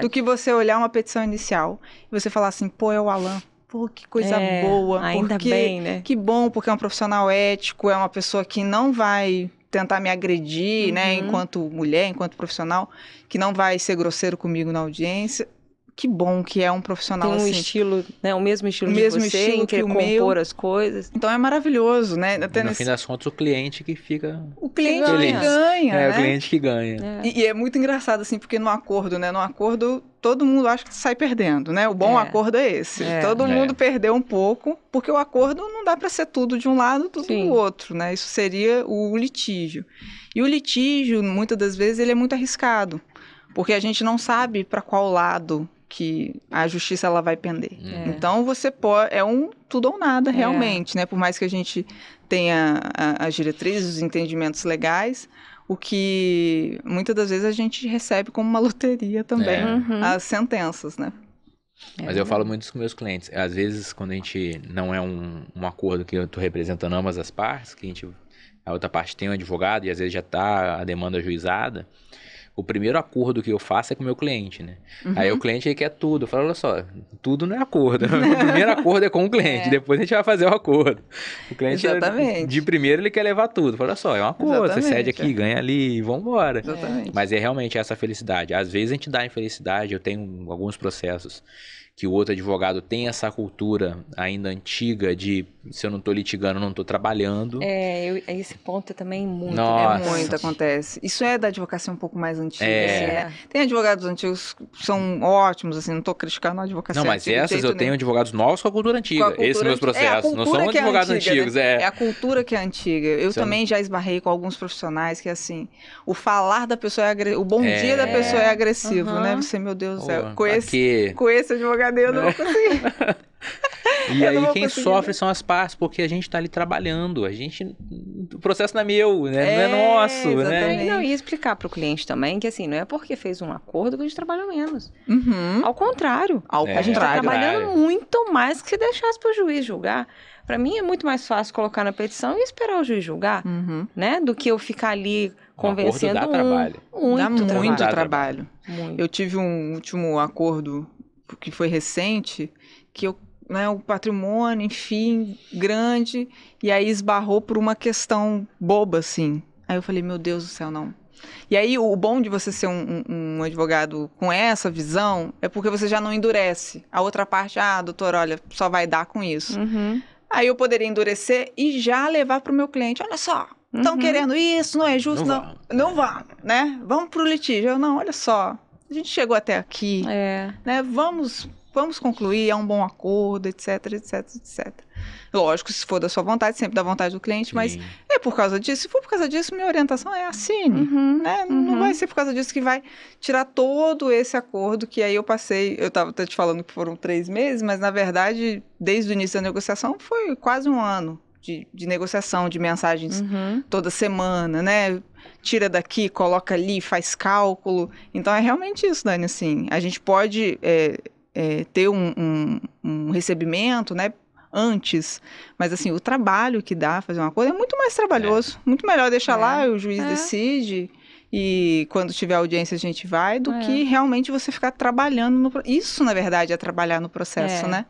[SPEAKER 3] do que você olhar uma petição inicial e você falar assim, pô, é o Alan. Pô, que coisa boa.
[SPEAKER 2] Ainda bem, né?
[SPEAKER 3] Que bom, porque é um profissional ético, é uma pessoa que não vai tentar me agredir, né, enquanto mulher, enquanto profissional, que não vai ser grosseiro comigo na audiência. Que bom que é um profissional
[SPEAKER 2] tem um
[SPEAKER 3] assim.
[SPEAKER 2] Estilo, né, o mesmo estilo de você, em que compor as coisas.
[SPEAKER 3] Então é maravilhoso, né?
[SPEAKER 1] Até no fim das contas, o cliente que fica...
[SPEAKER 3] O cliente que ganha, né?
[SPEAKER 1] O cliente que ganha.
[SPEAKER 3] E é muito engraçado, assim, porque no acordo, né? No acordo, todo mundo acha que sai perdendo, né? O bom acordo é esse. Todo mundo perdeu um pouco, porque o acordo não dá para ser tudo de um lado, tudo do outro, né? Isso seria o litígio. E o litígio, muitas das vezes, ele é muito arriscado, porque a gente não sabe para qual lado que a justiça ela vai pender. Então, você pode... É um tudo ou nada, realmente, né? Por mais que a gente tenha as diretrizes, os entendimentos legais, o que muitas das vezes a gente recebe como uma loteria também, as sentenças, né?
[SPEAKER 1] Mas eu falo muito isso com meus clientes. Às vezes, quando a gente não é um acordo que eu estou representando ambas as partes, que a outra parte tem um advogado e às vezes já está a demanda ajuizada, o primeiro acordo que eu faço é com o meu cliente, né? Aí o cliente ele quer tudo. Eu falo, olha só, tudo não é acordo. O primeiro acordo é com o cliente, depois a gente vai fazer o acordo. O cliente, de primeiro, ele quer levar tudo. Fala, olha só, é um acordo, você cede aqui, ganha ali e vambora. Mas é realmente essa felicidade. Às vezes a gente dá infelicidade, eu tenho alguns processos que o outro advogado tem essa cultura ainda antiga de se eu não estou litigando, eu não estou trabalhando.
[SPEAKER 2] Esse ponto também muito.
[SPEAKER 3] Nossa. Muito acontece. Isso é da advocacia um pouco mais antiga. Assim, tem advogados antigos que são ótimos, assim, não estou criticando a advocacia.
[SPEAKER 1] Não, mas essas eu tenho advogados novos com a cultura antiga. Esses são meus processos. Não são advogados antigos.
[SPEAKER 3] Né? É a cultura que é antiga. Eu também já esbarrei com alguns profissionais que, assim, o falar da pessoa é agressivo, o bom dia da pessoa é agressivo, né? Você, meu Deus do céu. Com esse advogado eu não vou conseguir.
[SPEAKER 1] E aí quem sofre são as partes, porque a gente tá ali trabalhando, o processo não é meu, né? Não é nosso, né?
[SPEAKER 2] Não, e explicar pro cliente também que assim, não é porque fez um acordo que a gente trabalha menos. Ao contrário. A gente tá trabalhando muito mais que se deixasse pro juiz julgar. Pra mim é muito mais fácil colocar na petição e esperar o juiz julgar, né? Do que eu ficar ali convencendo
[SPEAKER 1] dá trabalho.
[SPEAKER 3] Dá muito trabalho. Eu tive um último acordo que foi recente, que o patrimônio, enfim, grande, e aí esbarrou por uma questão boba, assim. Aí eu falei, meu Deus do céu, não. E aí o bom de você ser um advogado com essa visão é porque você já não endurece. A outra parte, doutor, olha, só vai dar com isso. Aí eu poderia endurecer e já levar para o meu cliente, olha só, estão querendo isso, não é justo, não vamos, né? Vamos para o litígio. Eu, não, olha só, a gente chegou até aqui, né? Vamos concluir, é um bom acordo, etc, etc, etc. Lógico, se for da sua vontade, sempre da vontade do cliente, mas por causa disso. Se for por causa disso, minha orientação é assine. Né? Não vai ser por causa disso que vai tirar todo esse acordo que aí eu passei. Eu estava te falando que foram 3 meses, mas na verdade, desde o início da negociação, foi quase 1 ano de negociação, de mensagens toda semana, né? Tira daqui, coloca ali, faz cálculo. Então é realmente isso, Dani, assim, a gente pode ter um recebimento, né, antes, mas assim, o trabalho que dá fazer uma coisa é muito mais trabalhoso, muito melhor deixar lá, o juiz decide, e quando tiver audiência a gente vai, do que realmente você ficar trabalhando isso, na verdade, é trabalhar no processo, né?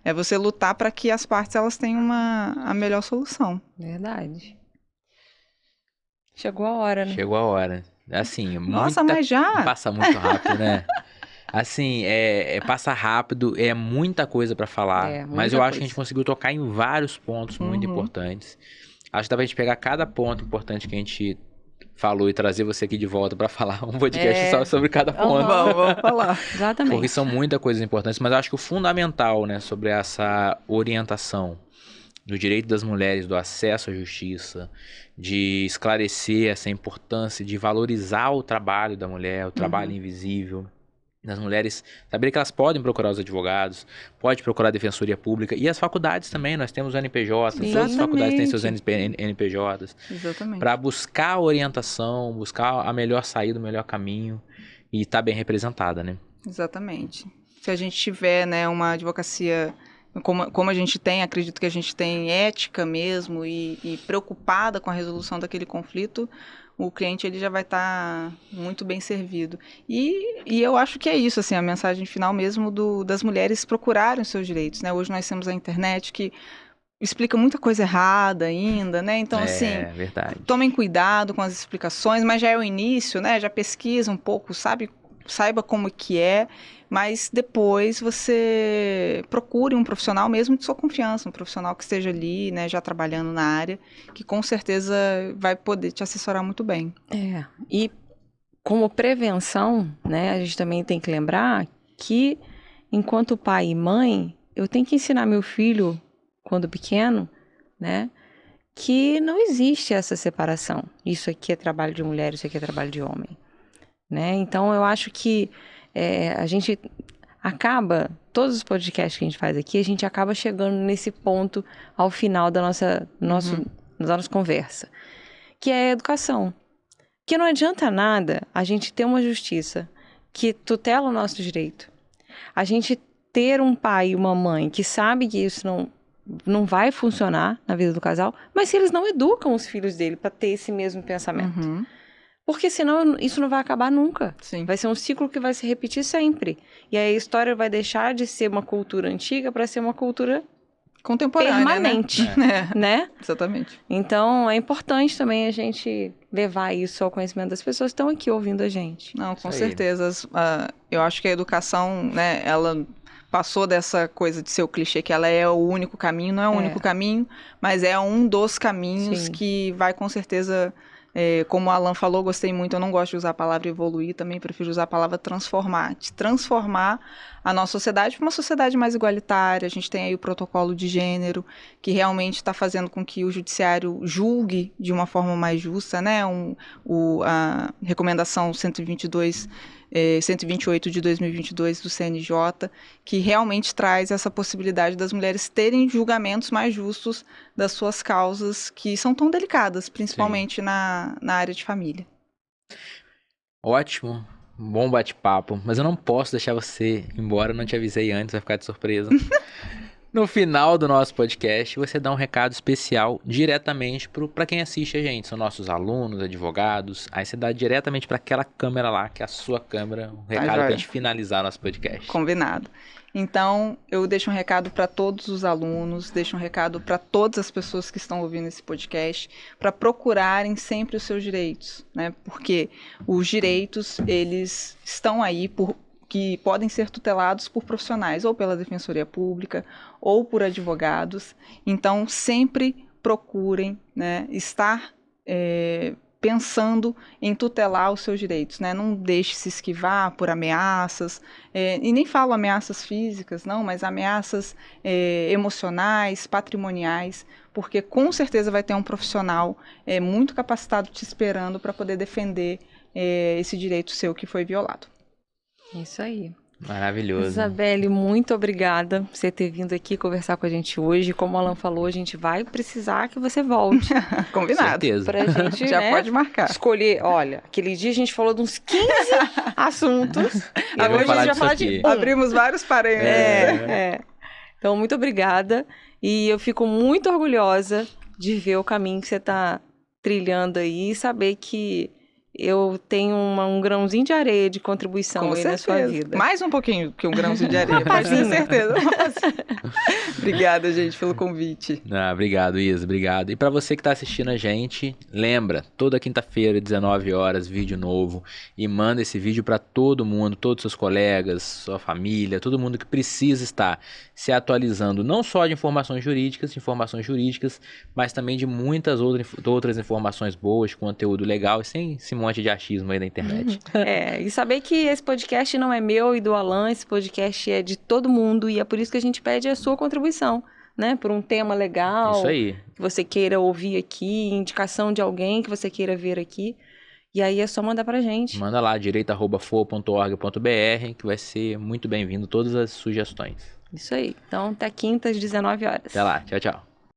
[SPEAKER 3] É você lutar para que as partes elas tenham a melhor solução.
[SPEAKER 2] Verdade. Chegou a hora, né?
[SPEAKER 1] Chegou a hora. Assim,
[SPEAKER 3] Nossa, mas já?
[SPEAKER 1] Passa muito rápido, né? Assim, passa rápido, é muita coisa pra falar, mas eu acho que a gente conseguiu tocar em vários pontos muito importantes. Acho que dá pra gente pegar cada ponto importante que a gente falou e trazer você aqui de volta pra falar um podcast só sobre cada ponto.
[SPEAKER 3] Vamos falar.
[SPEAKER 2] Exatamente.
[SPEAKER 1] Porque são muitas coisas importantes, mas eu acho que o fundamental, né, sobre essa orientação do direito das mulheres, do acesso à justiça, de esclarecer essa importância de valorizar o trabalho da mulher, o trabalho invisível das mulheres, saber que elas podem procurar os advogados, pode procurar a defensoria pública e as faculdades também, nós temos o NPJ, todas as faculdades têm seus NPJs, para buscar orientação, buscar a melhor saída, o melhor caminho e estar bem representada, né?
[SPEAKER 3] Exatamente. Se a gente tiver, né, uma advocacia como a gente tem, acredito que a gente tem ética mesmo e preocupada com a resolução daquele conflito, o cliente ele já vai estar muito bem servido. E eu acho que é isso, assim, a mensagem final mesmo das mulheres procurarem os seus direitos, né? Hoje nós temos a internet que explica muita coisa errada ainda, né? Então,
[SPEAKER 1] verdade.
[SPEAKER 3] Tomem cuidado com as explicações, mas já é o início, né? Já pesquisa um pouco, saiba como que é, mas depois você procure um profissional mesmo de sua confiança, um profissional que esteja ali, né, já trabalhando na área, que com certeza vai poder te assessorar muito bem.
[SPEAKER 2] E como prevenção, né, a gente também tem que lembrar que, enquanto pai e mãe, eu tenho que ensinar meu filho, quando pequeno, né, que não existe essa separação. Isso aqui é trabalho de mulher, isso aqui é trabalho de homem. Né? Então, eu acho que a gente acaba, todos os podcasts que a gente faz aqui, a gente acaba chegando nesse ponto ao final da nossa conversa, que é a educação. Que não adianta nada a gente ter uma justiça que tutela o nosso direito, a gente ter um pai e uma mãe que sabe que isso não vai funcionar na vida do casal, mas se eles não educam os filhos dele para ter esse mesmo pensamento. Porque senão isso não vai acabar nunca.
[SPEAKER 3] Sim.
[SPEAKER 2] Vai ser um ciclo que vai se repetir sempre. E aí a história vai deixar de ser uma cultura antiga para ser uma cultura
[SPEAKER 3] contemporânea,
[SPEAKER 2] permanente, né?
[SPEAKER 3] Exatamente.
[SPEAKER 2] Então é importante também a gente levar isso ao conhecimento das pessoas que estão aqui ouvindo a gente.
[SPEAKER 3] Não, com certeza. Eu acho que a educação, né, ela passou dessa coisa de ser o clichê que ela é o único caminho, não é o único caminho, mas é um dos caminhos que vai com certeza... como o Alan falou, gostei muito, eu não gosto de usar a palavra evoluir, também prefiro usar a palavra transformar. De transformar a nossa sociedade para uma sociedade mais igualitária. A gente tem aí o protocolo de gênero, que realmente está fazendo com que o judiciário julgue de uma forma mais justa, né? A recomendação 128 de 2022 do CNJ, que realmente traz essa possibilidade das mulheres terem julgamentos mais justos das suas causas, que são tão delicadas, principalmente na área de família.
[SPEAKER 1] Ótimo, bom bate-papo, mas eu não posso deixar você ir embora, eu não te avisei antes, vai ficar de surpresa. No final do nosso podcast, você dá um recado especial diretamente para quem assiste a gente. São nossos alunos, advogados. Aí você dá diretamente para aquela câmera lá, que é a sua câmera, um recado para a gente finalizar nosso podcast.
[SPEAKER 3] Combinado. Então, eu deixo um recado para todos os alunos, deixo um recado para todas as pessoas que estão ouvindo esse podcast, para procurarem sempre os seus direitos, né? Porque os direitos, eles estão aí que podem ser tutelados por profissionais, ou pela Defensoria Pública, ou por advogados. Então, sempre procurem, né, estar pensando em tutelar os seus direitos, né? Não deixe se esquivar por ameaças, e nem falo ameaças físicas, não, mas ameaças emocionais, patrimoniais, porque com certeza vai ter um profissional muito capacitado te esperando para poder defender esse direito seu que foi violado.
[SPEAKER 2] Isso aí.
[SPEAKER 1] Maravilhoso.
[SPEAKER 2] Isabelle, muito obrigada por você ter vindo aqui conversar com a gente hoje. Como o Alan falou, a gente vai precisar que você volte.
[SPEAKER 3] Combinado.
[SPEAKER 1] Certeza.
[SPEAKER 2] Pra gente,
[SPEAKER 3] Já
[SPEAKER 2] né,
[SPEAKER 3] pode marcar.
[SPEAKER 2] escolher. Olha, aquele dia a gente falou de uns 15 assuntos.
[SPEAKER 1] Eu vou
[SPEAKER 2] Agora a
[SPEAKER 1] falar
[SPEAKER 2] gente vai
[SPEAKER 1] disso
[SPEAKER 2] falar
[SPEAKER 1] aqui.
[SPEAKER 2] de um.
[SPEAKER 3] Abrimos vários parênteses.
[SPEAKER 2] Então, muito obrigada. E eu fico muito orgulhosa de ver o caminho que você está trilhando aí e saber que eu tenho um grãozinho de areia de contribuição
[SPEAKER 3] Com
[SPEAKER 2] aí na sua
[SPEAKER 3] certeza.
[SPEAKER 2] vida.
[SPEAKER 3] Mais um pouquinho que um grãozinho de areia, pode ter certeza. Obrigada, gente, pelo convite.
[SPEAKER 1] Obrigado, Isa, obrigado. E para você que tá assistindo a gente, lembra, toda quinta-feira, 19 horas, vídeo novo. E manda esse vídeo para todo mundo, todos os seus colegas, sua família, todo mundo que precisa estar se atualizando, não só de informações jurídicas, mas também de muitas outras informações boas, conteúdo legal, sem esse monte de achismo aí da internet.
[SPEAKER 2] E saber que esse podcast não é meu e do Alan, esse podcast é de todo mundo e é por isso que a gente pede a sua contribuição, né? Por um tema legal,
[SPEAKER 1] Isso aí.
[SPEAKER 2] que você queira ouvir aqui, indicação de alguém que você queira ver aqui. E aí é só mandar pra gente.
[SPEAKER 1] Manda lá, direito@foa.org.br, que vai ser muito bem-vindo todas as sugestões.
[SPEAKER 2] Isso aí. Então, até quinta às 19 horas.
[SPEAKER 1] Até lá, tchau, tchau.